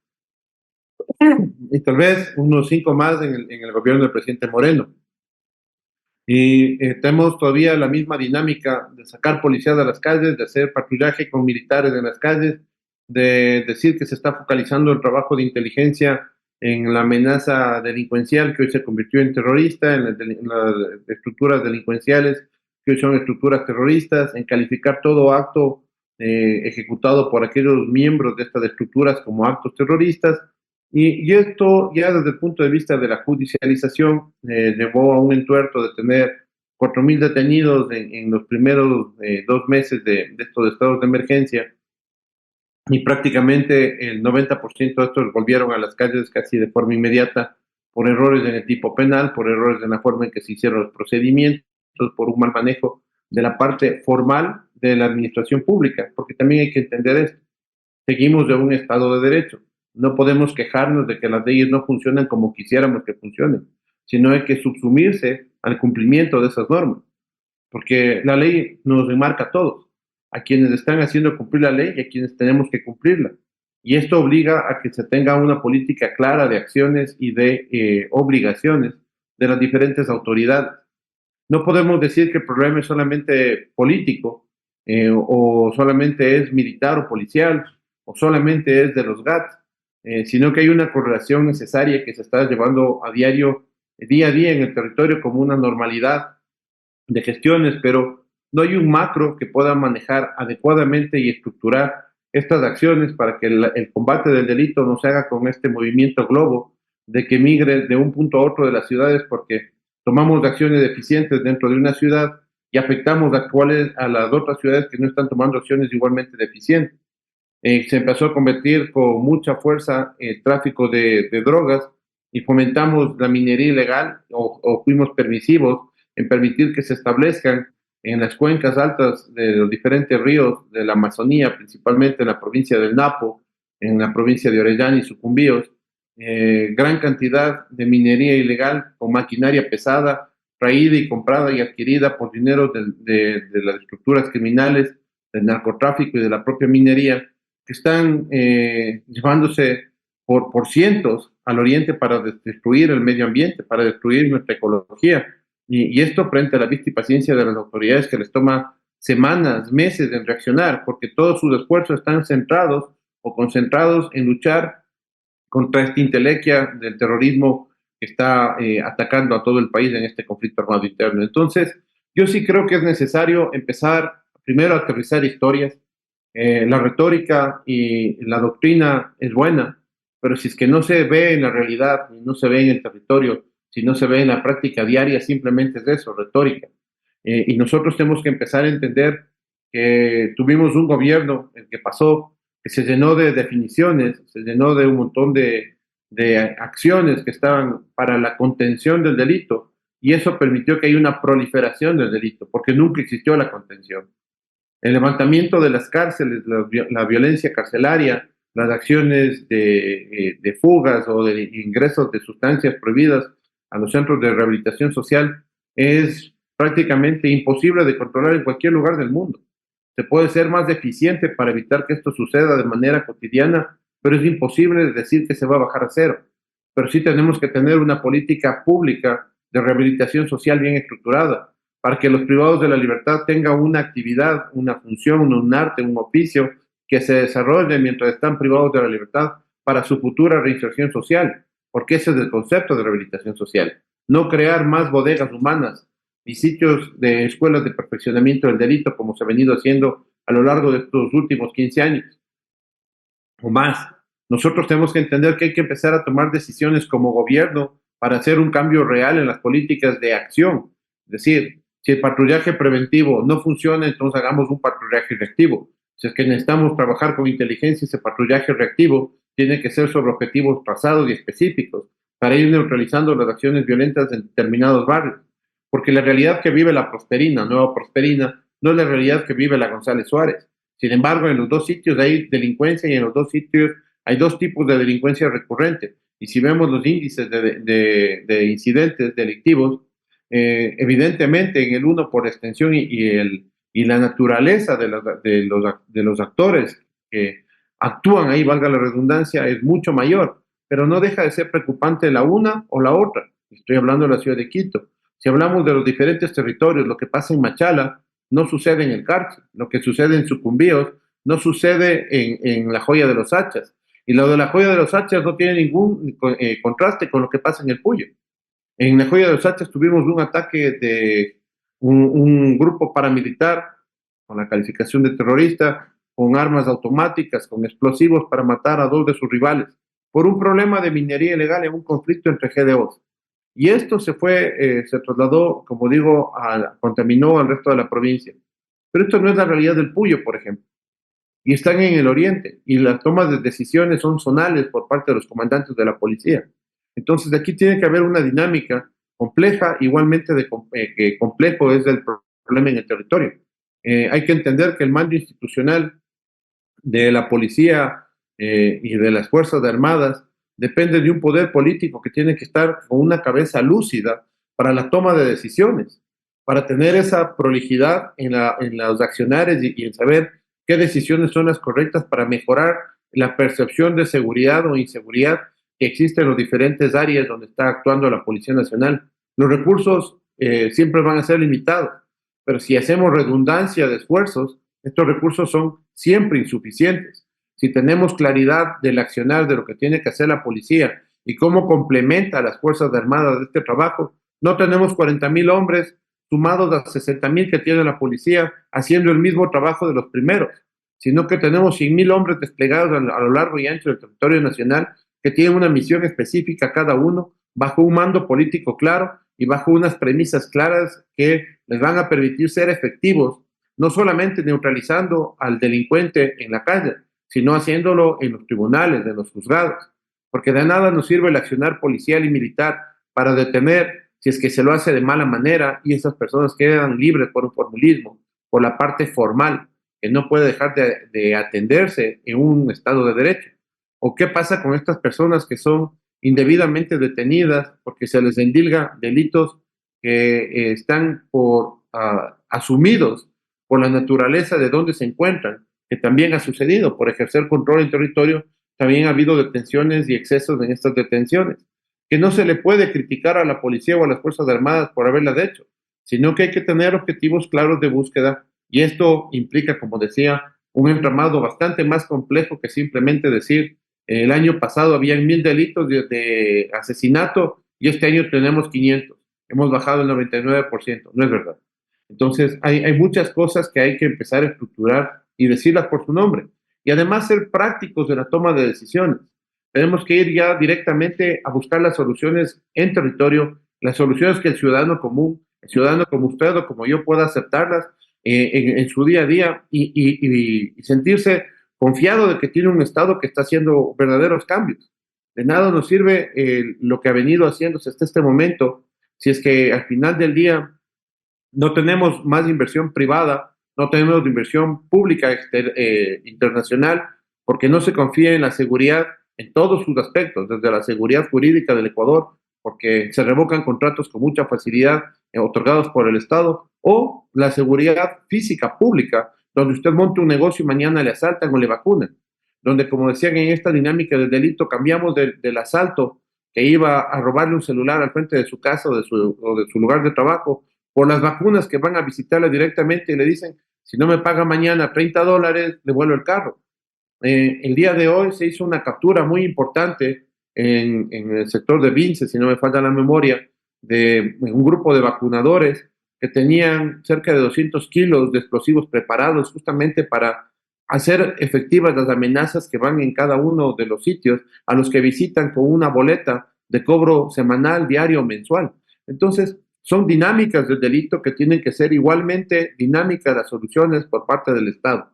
S6: y tal vez unos 5 más en el gobierno del presidente Moreno. Y tenemos todavía la misma dinámica de sacar policías a las calles, de hacer patrullaje con militares en las calles, de decir que se está focalizando el trabajo de inteligencia en la amenaza delincuencial que hoy se convirtió en terrorista, en las estructuras delincuenciales que hoy son estructuras terroristas, en calificar todo acto ejecutado por aquellos miembros de estas estructuras como actos terroristas. Y esto ya desde el punto de vista de la judicialización llevó a un entuerto de tener 4.000 detenidos en los primeros 2 meses de estos estados de emergencia, y prácticamente el 90% de estos volvieron a las calles casi de forma inmediata por errores en el tipo penal, por errores en la forma en que se hicieron los procedimientos, por un mal manejo de la parte formal de la administración pública, porque también hay que entender esto. Seguimos de un Estado de Derecho. No podemos quejarnos de que las leyes no funcionan como quisiéramos que funcionen, sino hay que subsumirse al cumplimiento de esas normas, porque la ley nos remarca a todos, a quienes están haciendo cumplir la ley y a quienes tenemos que cumplirla. Y esto obliga a que se tenga una política clara de acciones y de obligaciones de las diferentes autoridades. No podemos decir que el problema es solamente político, o solamente es militar o policial, o solamente es de los GATS, sino que hay una correlación necesaria que se está llevando a diario, día a día en el territorio como una normalidad de gestiones, pero no hay un macro que pueda manejar adecuadamente y estructurar estas acciones para que el combate del delito no se haga con este movimiento globo de que migre de un punto a otro de las ciudades porque tomamos acciones deficientes dentro de una ciudad y afectamos a las otras ciudades que no están tomando acciones igualmente deficientes. Se empezó a convertir con mucha fuerza el tráfico de drogas y fomentamos la minería ilegal o fuimos permisivos en permitir que se establezcan en las cuencas altas de los diferentes ríos de la Amazonía, principalmente en la provincia del Napo, en la provincia de Orellana y Sucumbíos, gran cantidad de minería ilegal con maquinaria pesada, traída y comprada y adquirida por dinero de las estructuras criminales, del narcotráfico y de la propia minería, que están llevándose por cientos al oriente para destruir el medio ambiente, para destruir nuestra ecología. Y esto frente a la vista y paciencia de las autoridades que les toma semanas, meses en reaccionar, porque todos sus esfuerzos están centrados o concentrados en luchar contra esta intelequia del terrorismo que está atacando a todo el país en este conflicto armado interno. Entonces, yo sí creo que es necesario empezar primero a aterrizar historias. La retórica y la doctrina es buena, pero si es que no se ve en la realidad, no se ve en el territorio, si no se ve en la práctica diaria, simplemente es eso, retórica. Y nosotros tenemos que empezar a entender que tuvimos un gobierno, el que pasó, que se llenó de definiciones, se llenó de un montón de acciones que estaban para la contención del delito, y eso permitió que haya una proliferación del delito, porque nunca existió la contención. El levantamiento de las cárceles, la violencia carcelaria, las acciones de fugas o de ingresos de sustancias prohibidas a los centros de rehabilitación social es prácticamente imposible de controlar en cualquier lugar del mundo. Se puede ser más eficiente para evitar que esto suceda de manera cotidiana, pero es imposible decir que se va a bajar a cero. Pero sí tenemos que tener una política pública de rehabilitación social bien estructurada, para que los privados de la libertad tengan una actividad, una función, un arte, un oficio que se desarrolle mientras están privados de la libertad para su futura reinserción social, porque ese es el concepto de rehabilitación social. No crear más bodegas humanas y sitios de escuelas de perfeccionamiento del delito como se ha venido haciendo a lo largo de estos últimos 15 años o más. Nosotros tenemos que entender que hay que empezar a tomar decisiones como gobierno para hacer un cambio real en las políticas de acción. Es decir, si el patrullaje preventivo no funciona, entonces hagamos un patrullaje reactivo. Si es que necesitamos trabajar con inteligencia, ese patrullaje reactivo tiene que ser sobre objetivos trazados y específicos para ir neutralizando las acciones violentas en determinados barrios. Porque la realidad que vive la Prosperina, Nueva Prosperina, no es la realidad que vive la González Suárez. Sin embargo, en los dos sitios hay delincuencia y en los dos sitios hay dos tipos de delincuencia recurrente. Y si vemos los índices de incidentes delictivos, evidentemente en el uno por extensión y la naturaleza de los actores que actúan ahí, valga la redundancia, es mucho mayor, pero no deja de ser preocupante la una o la otra. Estoy hablando de la ciudad de Quito. Si hablamos de los diferentes territorios, lo que pasa en Machala no sucede en el Carchi, lo que sucede en Sucumbíos no sucede en la Joya de los Hachas. Y lo de la Joya de los Hachas no tiene ningún contraste con lo que pasa en el Puyo. En la Joya de los Hachas tuvimos un ataque de un grupo paramilitar con la calificación de terrorista, con armas automáticas, con explosivos para matar a 2 de sus rivales, por un problema de minería ilegal en un conflicto entre GDOs. Y esto se trasladó, como digo, contaminó al resto de la provincia. Pero esto no es la realidad del Puyo, por ejemplo. Y están en el oriente, y las tomas de decisiones son zonales por parte de los comandantes de la policía. Entonces, aquí tiene que haber una dinámica compleja, igualmente que complejo es el problema en el territorio. Hay que entender que el mando institucional de la policía y de las Fuerzas Armadas depende de un poder político que tiene que estar con una cabeza lúcida para la toma de decisiones, para tener esa prolijidad en los accionarios y en saber qué decisiones son las correctas para mejorar la percepción de seguridad o inseguridad que existe en las diferentes áreas donde está actuando la Policía Nacional. Los recursos siempre van a ser limitados, pero si hacemos redundancia de esfuerzos, estos recursos son siempre insuficientes. Si tenemos claridad del accionar de lo que tiene que hacer la policía y cómo complementa a las Fuerzas Armadas de este trabajo, no tenemos 40,000 hombres sumados a 60,000 que tiene la policía haciendo el mismo trabajo de los primeros, sino que tenemos 100,000 hombres desplegados a lo largo y ancho del territorio nacional que tienen una misión específica cada uno, bajo un mando político claro y bajo unas premisas claras que les van a permitir ser efectivos, no solamente neutralizando al delincuente en la calle, sino haciéndolo en los tribunales, en los juzgados, porque de nada nos sirve el accionar policial y militar para detener si es que se lo hace de mala manera y esas personas quedan libres por un formulismo, por la parte formal, que no puede dejar de atenderse en un Estado de Derecho. ¿O qué pasa con estas personas que son indebidamente detenidas porque se les endilga delitos que están asumidos por la naturaleza de donde se encuentran, que también ha sucedido? Por ejercer control en territorio, también ha habido detenciones y excesos en estas detenciones, que no se le puede criticar a la policía o a las Fuerzas Armadas por haberlas hecho, sino que hay que tener objetivos claros de búsqueda, y esto implica, como decía, un entramado bastante más complejo que simplemente decir, el año pasado habían 1,000 delitos de asesinato y este año tenemos 500. Hemos bajado el 99%. No es verdad. Entonces, hay muchas cosas que hay que empezar a estructurar y decirlas por su nombre. Y además ser prácticos de la toma de decisiones. Tenemos que ir ya directamente a buscar las soluciones en territorio, las soluciones que el ciudadano común, el ciudadano como usted o como yo pueda aceptarlas en su día a día y sentirse confiado de que tiene un Estado que está haciendo verdaderos cambios. De nada nos sirve lo que ha venido haciéndose hasta este momento si es que al final del día no tenemos más inversión privada, no tenemos inversión pública internacional, porque no se confía en la seguridad en todos sus aspectos, desde la seguridad jurídica del Ecuador, porque se revocan contratos con mucha facilidad otorgados por el Estado, o la seguridad física pública, donde usted monta un negocio y mañana le asaltan o le vacunan, donde, como decían, en esta dinámica del delito cambiamos del asalto que iba a robarle un celular al frente de su casa o de su lugar de trabajo, por las vacunas que van a visitarle directamente y le dicen, si no me paga mañana $30, devuelvo el carro. El día de hoy se hizo una captura muy importante en el sector de Vince, si no me falta la memoria, de un grupo de vacunadores que tenían cerca de 200 kilos de explosivos preparados justamente para hacer efectivas las amenazas que van en cada uno de los sitios a los que visitan con una boleta de cobro semanal, diario o mensual. Entonces, son dinámicas del delito que tienen que ser igualmente dinámicas las soluciones por parte del Estado.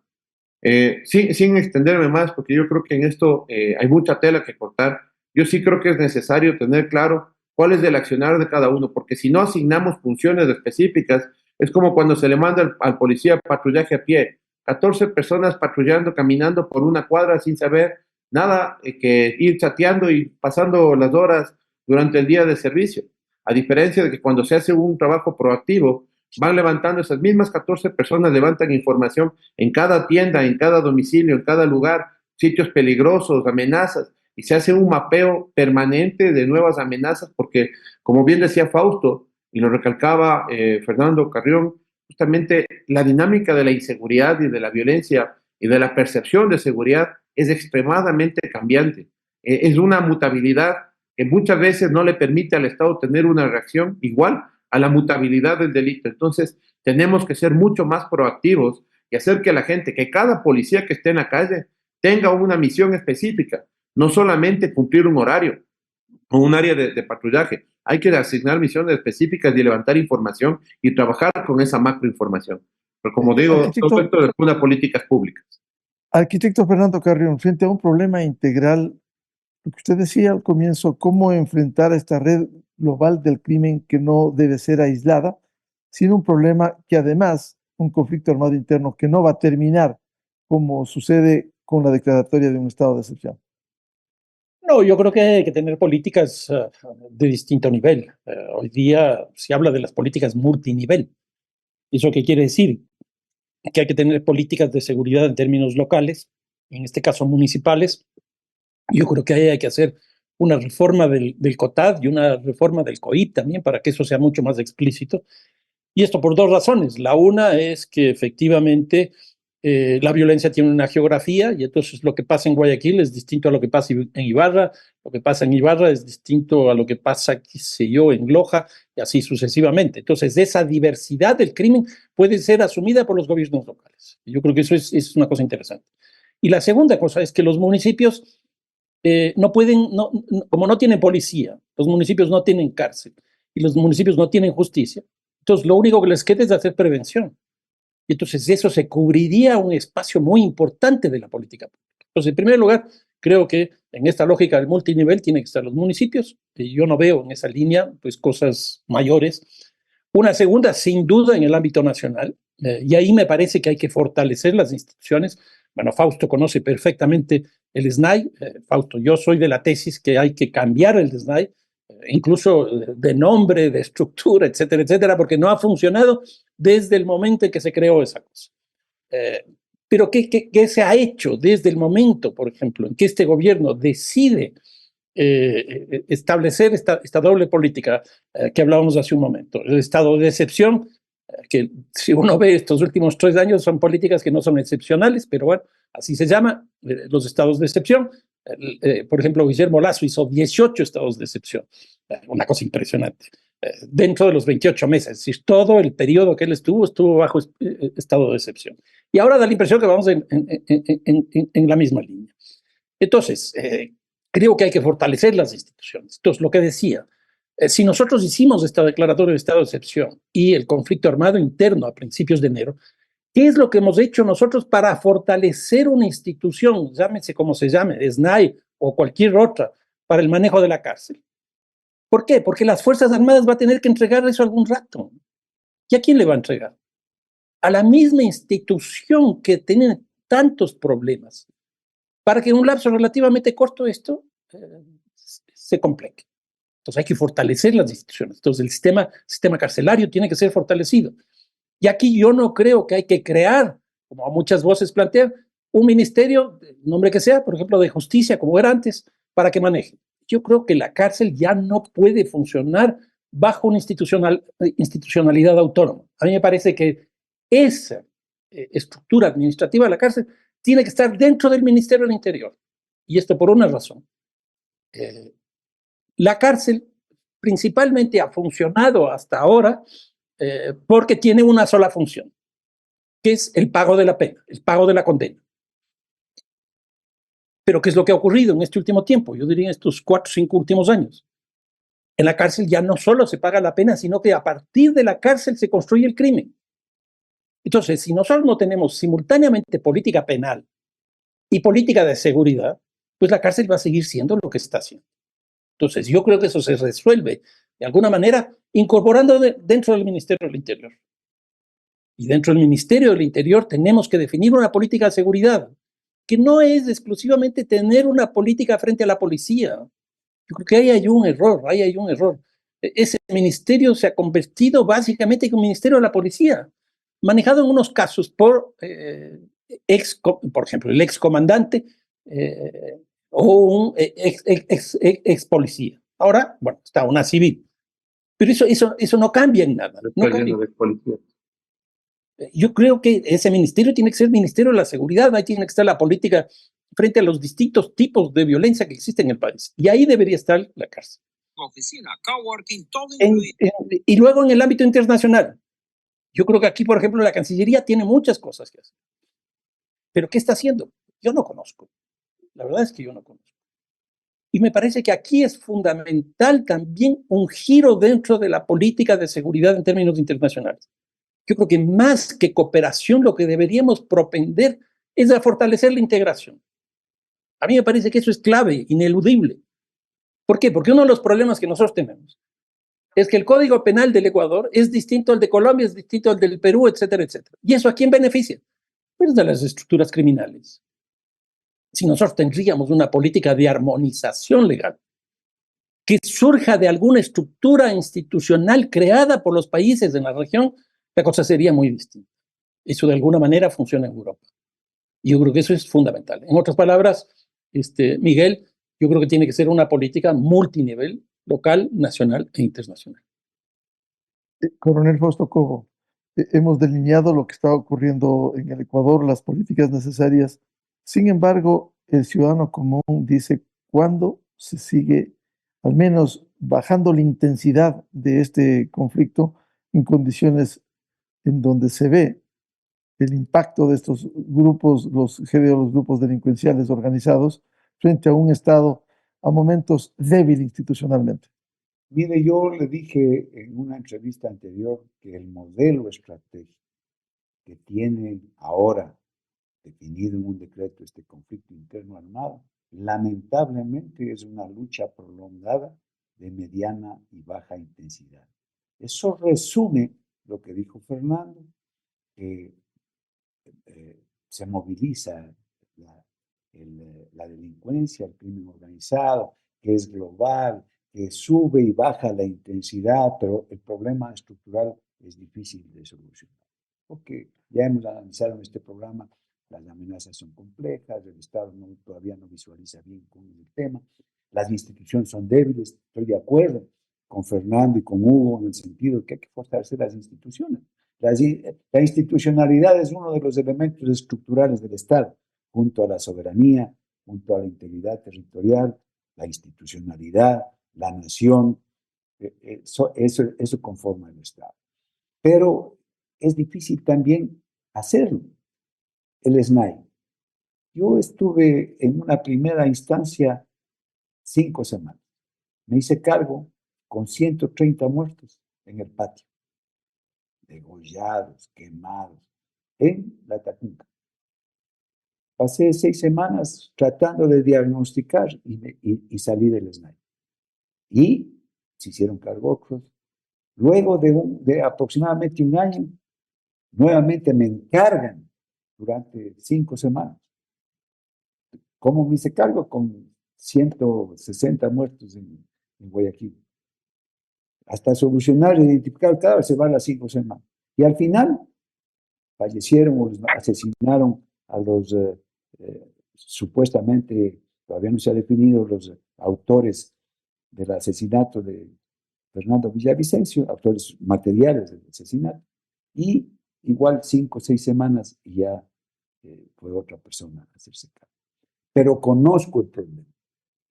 S6: Sin extenderme más, porque yo creo que en esto hay mucha tela que cortar, yo sí creo que es necesario tener claro cuál es el accionar de cada uno, porque si no asignamos funciones específicas, es como cuando se le manda al policía patrullaje a pie, 14 personas patrullando, caminando por una cuadra sin saber nada que ir chateando y pasando las horas durante el día de servicio. A diferencia de que cuando se hace un trabajo proactivo, van levantando esas mismas 14 personas, levantan información en cada tienda, en cada domicilio, en cada lugar, sitios peligrosos, amenazas, y se hace un mapeo permanente de nuevas amenazas, porque, como bien decía Fausto, y lo recalcaba Fernando Carrión, justamente la dinámica de la inseguridad y de la violencia y de la percepción de seguridad es extremadamente cambiante. Es una mutabilidad que muchas veces no le permite al Estado tener una reacción igual a la mutabilidad del delito. Entonces, tenemos que ser mucho más proactivos y hacer que la gente, que cada policía que esté en la calle tenga una misión específica, no solamente cumplir un horario o un área de patrullaje. Hay que asignar misiones específicas y levantar información y trabajar con esa macroinformación. Pero como digo, todo esto es una políticas públicas.
S5: Arquitecto Fernando Carrión, frente a un problema integral, lo que usted decía al comienzo, cómo enfrentar a esta red global del crimen que no debe ser aislada, sino un problema que además, un conflicto armado interno que no va a terminar como sucede con la declaratoria de un estado de excepción.
S7: No, yo creo que hay que tener políticas de distinto nivel. Hoy día se habla de las políticas multinivel. ¿Eso qué quiere decir? Que hay que tener políticas de seguridad en términos locales, en este caso municipales. Yo creo que hay que hacer una reforma del COTAD y una reforma del COIP también para que eso sea mucho más explícito. Y esto por dos razones. La una es que efectivamente la violencia tiene una geografía y entonces lo que pasa en Guayaquil es distinto a lo que pasa en Ibarra, lo que pasa en Ibarra es distinto a lo que pasa, qué sé yo, en Loja y así sucesivamente. Entonces esa diversidad del crimen puede ser asumida por los gobiernos locales. Yo creo que eso es una cosa interesante. Y la segunda cosa es que los municipios no pueden, como no tienen policía, los municipios no tienen cárcel y los municipios no tienen justicia, entonces lo único que les queda es hacer prevención. Y entonces eso se cubriría un espacio muy importante de la política pública. Entonces, en primer lugar, creo que en esta lógica del multinivel tienen que estar los municipios, y yo no veo en esa línea pues cosas mayores. Una segunda, sin duda, en el ámbito nacional, y ahí me parece que hay que fortalecer las instituciones. Bueno, Fausto conoce perfectamente el SNAI. Fausto, yo soy de la tesis que hay que cambiar el SNAI, incluso de nombre, de estructura, etcétera, etcétera, porque no ha funcionado desde el momento en que se creó esa cosa. Pero ¿qué se ha hecho desde el momento, por ejemplo, en que este gobierno decide establecer esta doble política que hablábamos hace un momento? El estado de excepción, que si uno ve estos últimos 3 años son políticas que no son excepcionales, pero bueno, así se llama, los estados de excepción. Por ejemplo, Guillermo Lasso hizo 18 estados de excepción, una cosa impresionante, dentro de los 28 meses, es decir, todo el periodo que él estuvo bajo estado de excepción. Y ahora da la impresión que vamos en la misma línea. Entonces, creo que hay que fortalecer las instituciones. Entonces, lo que decía, si nosotros hicimos esta declaratoria de estado de excepción y el conflicto armado interno a principios de enero, ¿qué es lo que hemos hecho nosotros para fortalecer una institución, llámese como se llame, SNAI o cualquier otra, para el manejo de la cárcel? ¿Por qué? Porque las Fuerzas Armadas van a tener que entregar eso algún rato. ¿Y a quién le va a entregar? A la misma institución que tiene tantos problemas, para que en un lapso relativamente corto esto se complique. Entonces hay que fortalecer las instituciones. Entonces el sistema carcelario tiene que ser fortalecido. Y aquí yo no creo que hay que crear, como muchas voces plantean, un ministerio, el nombre que sea, por ejemplo, de justicia, como era antes, para que maneje. Yo creo que la cárcel ya no puede funcionar bajo una institucionalidad autónoma. A mí me parece que esa estructura administrativa de la cárcel tiene que estar dentro del Ministerio del Interior. Y esto por una razón. La cárcel principalmente ha funcionado hasta ahora porque tiene una sola función, que es el pago de la pena, el pago de la condena. Pero ¿qué es lo que ha ocurrido en este último tiempo? Yo diría en estos 4 o 5 últimos años. En la cárcel ya no solo se paga la pena, sino que a partir de la cárcel se construye el crimen. Entonces, si nosotros no tenemos simultáneamente política penal y política de seguridad, pues la cárcel va a seguir siendo lo que está haciendo. Entonces, yo creo que eso se resuelve de alguna manera incorporando dentro del Ministerio del Interior. Y dentro del Ministerio del Interior tenemos que definir una política de seguridad, que no es exclusivamente tener una política frente a la policía. Yo creo que ahí hay un error, Ese ministerio se ha convertido básicamente en un ministerio de la policía, manejado en unos casos por ejemplo, el excomandante o un ex policía. Ahora, bueno, está una civil. Pero eso no cambia en nada. No cambia. Yo creo que ese ministerio tiene que ser el Ministerio de la Seguridad, ahí tiene que estar la política frente a los distintos tipos de violencia que existen en el país. Y ahí debería estar la cárcel.
S8: Oficina, coworking, todo
S7: Y luego en el ámbito internacional. Yo creo que aquí, por ejemplo, la Cancillería tiene muchas cosas que hacer. ¿Pero qué está haciendo? Yo no conozco. La verdad es que yo no conozco. Y me parece que aquí es fundamental también un giro dentro de la política de seguridad en términos internacionales. Yo creo que más que cooperación, lo que deberíamos propender es a fortalecer la integración. A mí me parece que eso es clave, ineludible. ¿Por qué? Porque uno de los problemas que nosotros tenemos es que el Código Penal del Ecuador es distinto al de Colombia, es distinto al del Perú, etcétera, etcétera. ¿Y eso a quién beneficia? Pues de las estructuras criminales. Si nosotros tendríamos una política de armonización legal que surja de alguna estructura institucional creada por los países en la región, la cosa sería muy distinta. Eso de alguna manera funciona en Europa. Y yo creo que eso es fundamental. En otras palabras, Miguel, yo creo que tiene que ser una política multinivel, local, nacional e internacional.
S5: Coronel Fausto Cobo, hemos delineado lo que está ocurriendo en el Ecuador, las políticas necesarias. Sin embargo, el ciudadano común dice cuándo se sigue al menos bajando la intensidad de este conflicto en condiciones en donde se ve el impacto de estos grupos, los GDO, los grupos delincuenciales organizados, frente a un Estado a momentos débil institucionalmente.
S4: Mire, yo le dije en una entrevista anterior que el modelo estratégico que tiene ahora definido en un decreto este conflicto interno armado, lamentablemente es una lucha prolongada de mediana y baja intensidad. Eso resume lo que dijo Fernando, que se moviliza la delincuencia, el crimen organizado, que es global, que sube y baja la intensidad, pero el problema estructural es difícil de solucionar. Porque ya hemos analizado en este programa, las amenazas son complejas, el Estado todavía no visualiza bien cómo es el tema, las instituciones son débiles, estoy de acuerdo con Fernando y con Hugo en el sentido de que hay que fortalecer las instituciones. La institucionalidad es uno de los elementos estructurales del Estado, junto a la soberanía, junto a la integridad territorial, la institucionalidad, la nación, eso conforma el Estado. Pero es difícil también hacerlo. El SNAI. Yo estuve en una primera instancia 5 semanas. Me hice cargo con 130 muertos en el patio, degollados, quemados, en la Tacunga. Pasé 6 semanas tratando de diagnosticar y salir del SNAI. Y se hicieron cargo otros. Luego de aproximadamente un año, nuevamente me encargan durante 5 semanas. ¿Cómo me hice cargo? Con 160 muertos en Guayaquil. Hasta solucionar e identificar cada vez se van las 5 semanas. Y al final fallecieron o asesinaron a los supuestamente, todavía no se ha definido, los autores del asesinato de Fernando Villavicencio, autores materiales del asesinato. Y igual 5 o 6 semanas y ya fue otra persona a hacerse cargo. Pero conozco el problema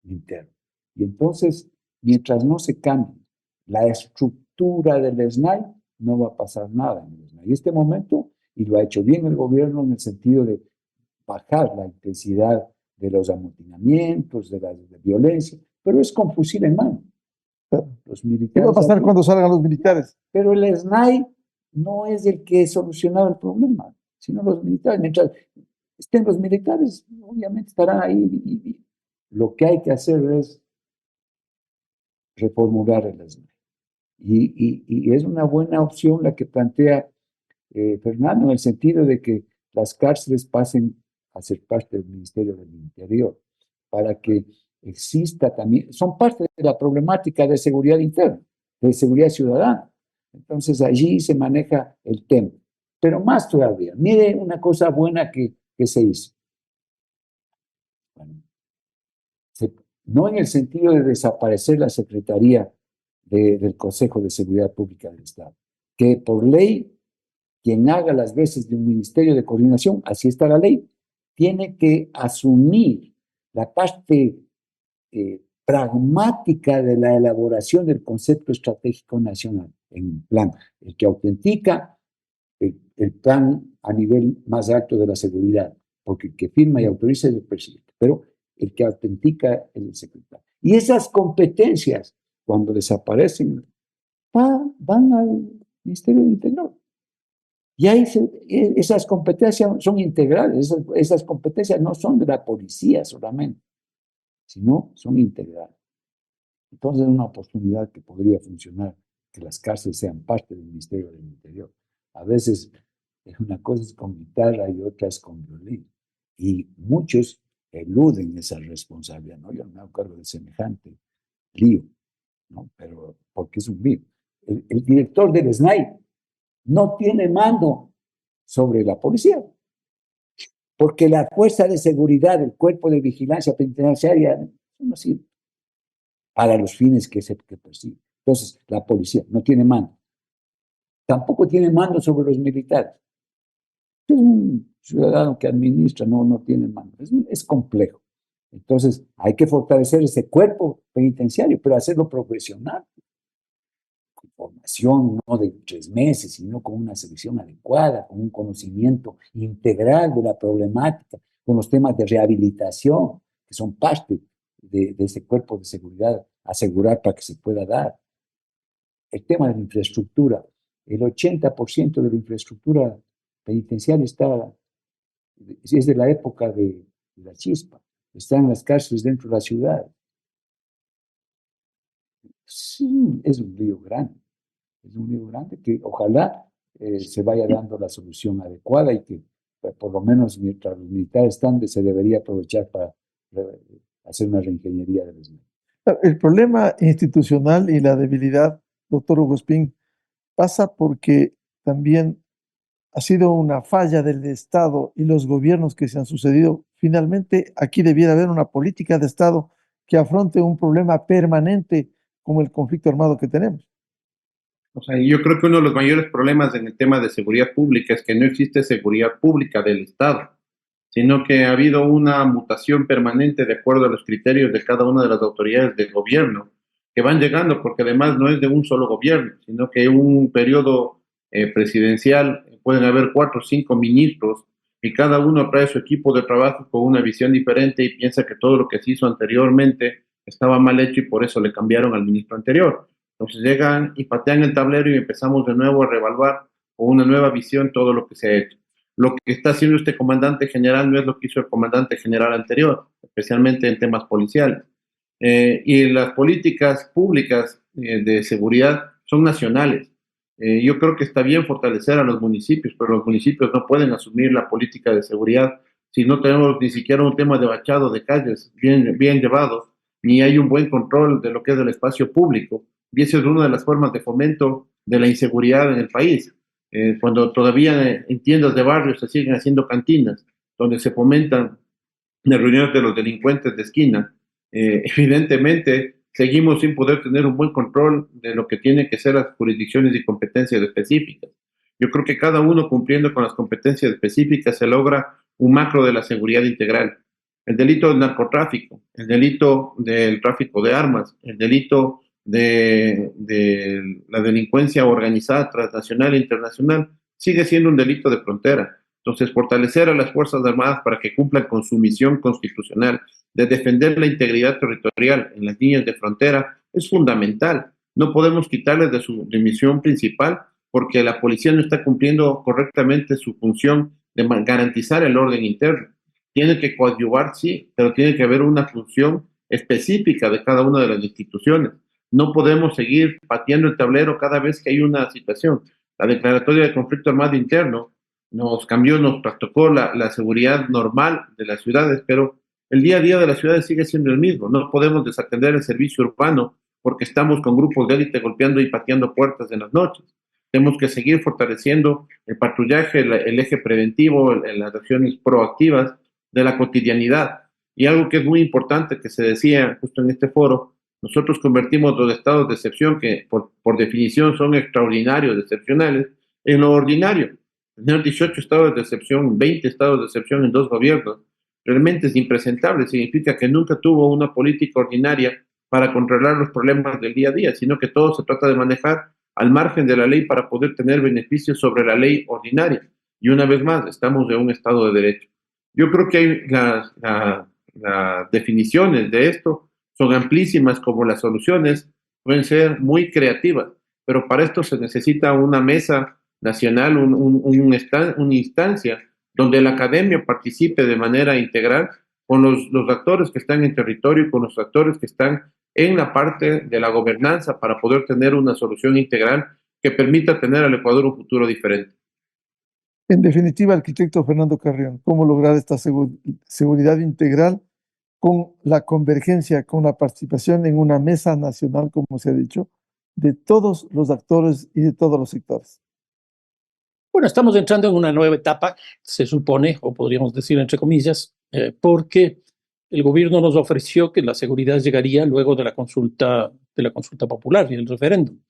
S4: interno. Y entonces, mientras no se cambie la estructura del SNAI, no va a pasar nada en el SNAI. Y este momento, y lo ha hecho bien el gobierno en el sentido de bajar la intensidad de los amotinamientos, de la violencia, pero es con fusil en mano. Los militares,
S5: ¿Qué va a pasar cuando salgan los militares?
S4: Pero el SNAI no es el que solucionaba el problema, sino los militares. Mientras estén los militares, obviamente estarán ahí. Y lo que hay que hacer es reformular el SNAI. Y es una buena opción la que plantea Fernando, en el sentido de que las cárceles pasen a ser parte del Ministerio del Interior, para que exista también, son parte de la problemática de seguridad interna, de seguridad ciudadana. Entonces allí se maneja el tema. Pero más todavía, mire una cosa buena que se hizo. Bueno, no en el sentido de desaparecer la Secretaría del Consejo de Seguridad Pública del Estado, que por ley quien haga las veces de un ministerio de coordinación, así está la ley, tiene que asumir la parte pragmática de la elaboración del concepto estratégico nacional, en plan, el que autentica el plan a nivel más alto de la seguridad, porque el que firma y autoriza es el presidente, pero el que autentica es el secretario. Y esas competencias, cuando desaparecen, van al Ministerio del Interior. Y ahí esas competencias son integrales, esas competencias no son de la policía solamente, sino son integrales. Entonces es una oportunidad que podría funcionar, que las cárceles sean parte del Ministerio del Interior. A veces una cosa es con guitarra y otra es con violín. Y muchos eluden esa responsabilidad, ¿no? Yo no me hago cargo de semejante lío, ¿no? Pero porque es un lío. El director del SNAI no tiene mando sobre la policía, porque la fuerza de seguridad del Cuerpo de Vigilancia Penitenciaria no sirve para los fines que persigue. Entonces, la policía no tiene mando. Tampoco tiene mando sobre los militares. Es un ciudadano que administra, no tiene mando. Es complejo. Entonces, hay que fortalecer ese cuerpo penitenciario, pero hacerlo profesional. Con formación, no de 3 meses, sino con una selección adecuada, con un conocimiento integral de la problemática, con los temas de rehabilitación, que son parte de ese cuerpo de seguridad, asegurar para que se pueda dar. El tema de la infraestructura. El 80% de la infraestructura penitenciaria es de la época de la chispa. Está en las cárceles dentro de la ciudad. Sí, es un lío grande. Es un lío grande que ojalá se vaya dando la solución adecuada y que por lo menos mientras los militares están, se debería aprovechar para hacer una reingeniería del SNAI.
S5: El problema institucional y la debilidad, doctor Hugo Espín, pasa porque también ha sido una falla del Estado y los gobiernos que se han sucedido. Finalmente, aquí debiera haber una política de Estado que afronte un problema permanente como el conflicto armado que tenemos.
S6: O sea, yo creo que uno de los mayores problemas en el tema de seguridad pública es que no existe seguridad pública del Estado, sino que ha habido una mutación permanente de acuerdo a los criterios de cada una de las autoridades del gobierno que van llegando, porque además no es de un solo gobierno, sino que en un periodo presidencial pueden haber 4 o 5 ministros y cada uno trae su equipo de trabajo con una visión diferente y piensa que todo lo que se hizo anteriormente estaba mal hecho y por eso le cambiaron al ministro anterior. Entonces llegan y patean el tablero y empezamos de nuevo a reevaluar con una nueva visión todo lo que se ha hecho. Lo que está haciendo este comandante general no es lo que hizo el comandante general anterior, especialmente en temas policiales. Y las políticas públicas de seguridad son nacionales. Yo creo que está bien fortalecer a los municipios, pero los municipios no pueden asumir la política de seguridad si no tenemos ni siquiera un tema de bachado de calles bien llevado, ni hay un buen control de lo que es el espacio público. Y esa es una de las formas de fomento de la inseguridad en el país. Cuando todavía en tiendas de barrio se siguen haciendo cantinas, donde se fomentan las reuniones de los delincuentes de esquina, evidentemente seguimos sin poder tener un buen control de lo que tienen que ser las jurisdicciones y competencias específicas. Yo creo que cada uno cumpliendo con las competencias específicas se logra un macro de la seguridad integral. El delito del narcotráfico, el delito del tráfico de armas, el delito de la delincuencia organizada transnacional e internacional sigue siendo un delito de frontera. Entonces, fortalecer a las Fuerzas Armadas para que cumplan con su misión constitucional de defender la integridad territorial en las líneas de frontera es fundamental. No podemos quitarles de su misión principal porque la policía no está cumpliendo correctamente su función de garantizar el orden interno. Tiene que coadyuvar, sí, pero tiene que haber una función específica de cada una de las instituciones. No podemos seguir pateando el tablero cada vez que hay una situación. La declaratoria de conflicto armado interno nos cambió, nos trastocó la seguridad normal de las ciudades, pero el día a día de las ciudades sigue siendo el mismo. No podemos desatender el servicio urbano porque estamos con grupos de élite golpeando y pateando puertas en las noches. Tenemos que seguir fortaleciendo el patrullaje, el eje preventivo, las acciones proactivas de la cotidianidad. Y algo que es muy importante que se decía justo en este foro, nosotros convertimos los estados de excepción, que por definición son extraordinarios, excepcionales, en lo ordinario. Tener 18 estados de excepción, 20 estados de excepción en 2 gobiernos, realmente es impresentable. Significa que nunca tuvo una política ordinaria para controlar los problemas del día a día, sino que todo se trata de manejar al margen de la ley para poder tener beneficios sobre la ley ordinaria. Y una vez más, estamos en un Estado de Derecho. Yo creo que hay las definiciones de esto son amplísimas, como las soluciones pueden ser muy creativas, pero para esto se necesita una mesa nacional, una instancia donde la academia participe de manera integral con los actores que están en territorio y con los actores que están en la parte de la gobernanza para poder tener una solución integral que permita tener al Ecuador un futuro diferente.
S5: En definitiva, arquitecto Fernando Carrión, ¿cómo lograr esta seguridad integral con la convergencia, con la participación en una mesa nacional, como se ha dicho, de todos los actores y de todos los sectores?
S7: Bueno, estamos entrando en una nueva etapa, se supone, o podríamos decir entre comillas, porque el gobierno nos ofreció que la seguridad llegaría luego de la consulta popular y el referéndum.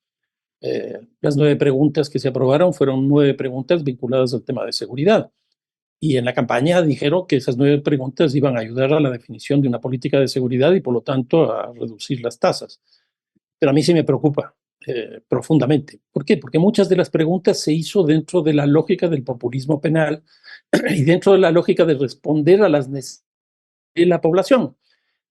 S7: Las 9 preguntas que se aprobaron fueron 9 preguntas vinculadas al tema de seguridad. Y en la campaña dijeron que esas 9 preguntas iban a ayudar a la definición de una política de seguridad y, por lo tanto, a reducir las tasas. Pero a mí sí me preocupa profundamente. ¿Por qué? Porque muchas de las preguntas se hizo dentro de la lógica del populismo penal y dentro de la lógica de responder a las necesidades de la población.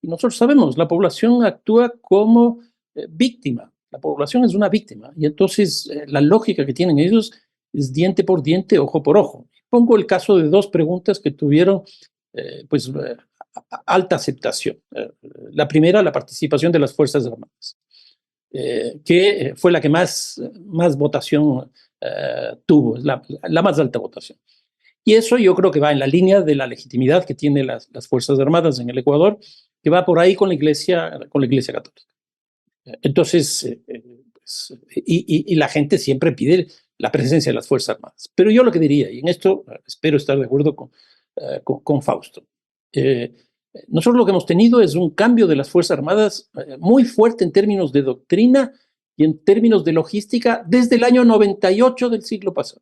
S7: Y nosotros sabemos, la población actúa como víctima. La población es una víctima. Y entonces la lógica que tienen ellos es diente por diente, ojo por ojo. Pongo el caso de 2 preguntas que tuvieron alta aceptación. La primera, la participación de las Fuerzas Armadas, que fue la que más votación tuvo, la más alta votación. Y eso yo creo que va en la línea de la legitimidad que tienen las Fuerzas Armadas en el Ecuador, que va por ahí con la Iglesia Católica. Entonces, y la gente siempre pide la presencia de las Fuerzas Armadas. Pero yo lo que diría, y en esto espero estar de acuerdo con Fausto, nosotros lo que hemos tenido es un cambio de las Fuerzas Armadas muy fuerte en términos de doctrina y en términos de logística desde el año 98 del siglo pasado,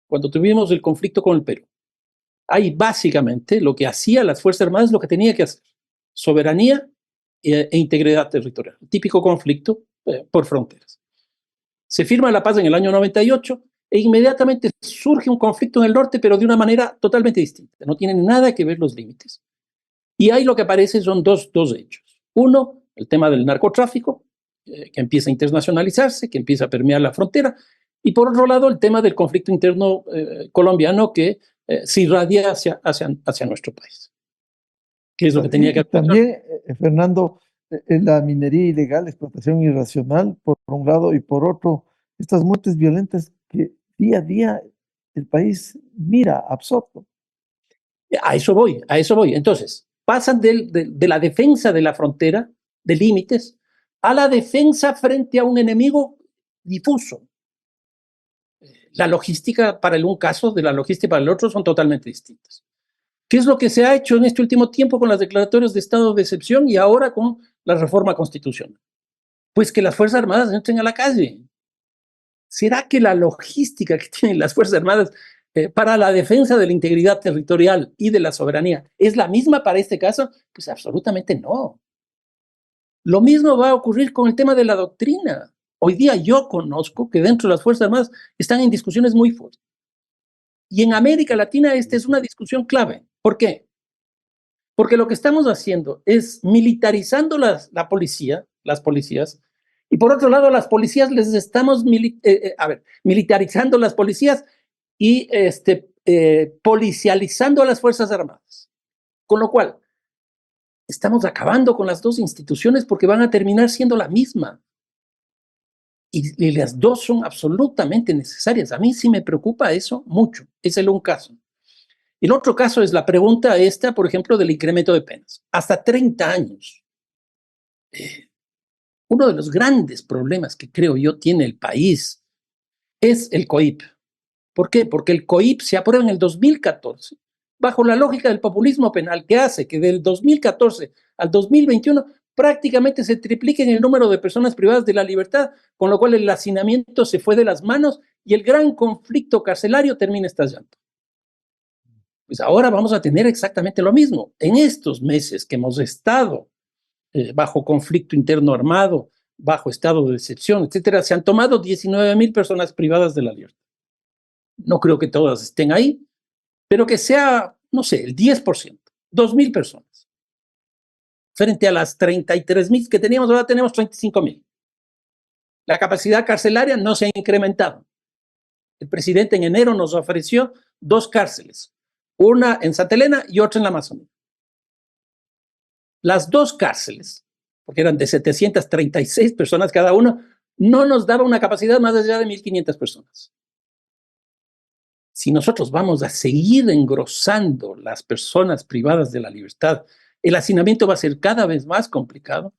S7: cuando tuvimos el conflicto con el Perú. Ahí básicamente lo que hacía las Fuerzas Armadas es lo que tenía que hacer: soberanía e integridad territorial. Típico conflicto por fronteras. Se firma la paz en el año 98 e inmediatamente surge un conflicto en el norte, pero de una manera totalmente distinta. No tienen nada que ver los límites. Y ahí lo que aparece son dos hechos. Uno, el tema del narcotráfico, que empieza a internacionalizarse, que empieza a permear la frontera. Y por otro lado, el tema del conflicto interno colombiano que se irradia hacia nuestro país. ¿Qué es lo que tenía que hacer?
S5: También, Fernando, la minería ilegal, la explotación irracional, por un lado, y por otro, estas muertes violentas que día a día el país mira absorto.
S7: A eso voy. Entonces, pasan de la defensa de la frontera, de límites, a la defensa frente a un enemigo difuso. La logística para el un caso de la logística para el otro son totalmente distintas. ¿Qué es lo que se ha hecho en este último tiempo con las declaratorias de estado de excepción y ahora con la reforma constitucional? Pues que las Fuerzas Armadas entren a la calle. ¿Será que la logística que tienen las Fuerzas Armadas para la defensa de la integridad territorial y de la soberanía es la misma para este caso? Pues absolutamente no. Lo mismo va a ocurrir con el tema de la doctrina. Hoy día yo conozco que dentro de las Fuerzas Armadas están en discusiones muy fuertes. Y en América Latina esta es una discusión clave. ¿Por qué? Porque lo que estamos haciendo es militarizando las policías, y por otro lado las policías les estamos militarizando las policías y policializando a las Fuerzas Armadas. Con lo cual, estamos acabando con las 2 instituciones porque van a terminar siendo la misma. Y las 2 son absolutamente necesarias. A mí sí me preocupa eso mucho. Es el un caso. El otro caso es la pregunta esta, por ejemplo, del incremento de penas. Hasta 30 años. Uno de los grandes problemas que creo yo tiene el país es el COIP. ¿Por qué? Porque el COIP se aprueba en el 2014 bajo la lógica del populismo penal que hace que del 2014 al 2021 prácticamente se triplique el número de personas privadas de la libertad, con lo cual el hacinamiento se fue de las manos y el gran conflicto carcelario termina estallando. Pues ahora vamos a tener exactamente lo mismo. En estos meses que hemos estado bajo conflicto interno armado, bajo estado de excepción, etcétera, se han tomado 19,000 personas privadas de la libertad. No creo que todas estén ahí, pero que sea, no sé, el 10%, 2,000 personas. Frente a las 33,000 que teníamos, ahora tenemos 35,000. La capacidad carcelaria no se ha incrementado. El presidente en enero nos ofreció 2 cárceles, una en Santa Elena y otra en la Amazonía. Las 2 cárceles, porque eran de 736 personas cada una, no nos daba una capacidad más allá de 1,500 personas. Si nosotros vamos a seguir engrosando las personas privadas de la libertad, el hacinamiento va a ser cada vez más complicado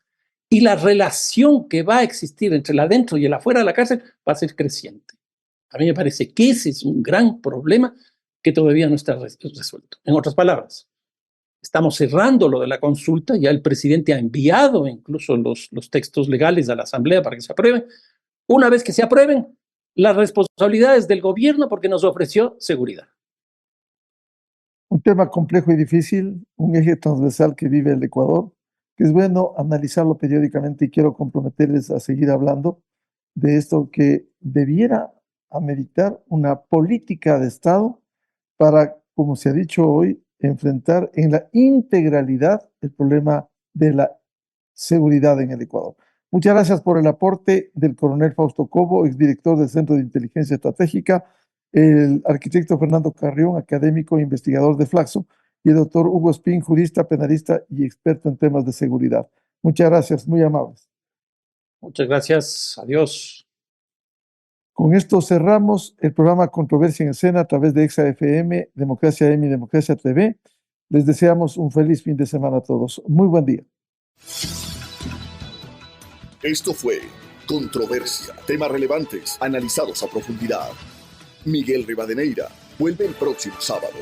S7: y la relación que va a existir entre el adentro y el afuera de la cárcel va a ser creciente. A mí me parece que ese es un gran problema que todavía no está resuelto. En otras palabras, estamos cerrando lo de la consulta, ya el presidente ha enviado incluso los textos legales a la Asamblea para que se aprueben. Una vez que se aprueben, la responsabilidad es del gobierno porque nos ofreció seguridad.
S5: Un tema complejo y difícil, un eje transversal que vive el Ecuador, que es bueno analizarlo periódicamente y quiero comprometerles a seguir hablando de esto que debiera ameritar una política de Estado para, como se ha dicho hoy, enfrentar en la integralidad el problema de la seguridad en el Ecuador. Muchas gracias por el aporte del coronel Fausto Cobo, exdirector del Centro de Inteligencia Estratégica, el arquitecto Fernando Carrión, académico e investigador de Flaxo, y el doctor Hugo Espín, jurista, penalista y experto en temas de seguridad. Muchas gracias, muy amables.
S7: Muchas gracias, adiós.
S5: Con esto cerramos el programa Controversia en Escena a través de EXA-FM, Democracia M y Democracia TV. Les deseamos un feliz fin de semana a todos. Muy buen día.
S1: Esto fue Controversia, temas relevantes analizados a profundidad. Miguel Rivadeneira vuelve el próximo sábado.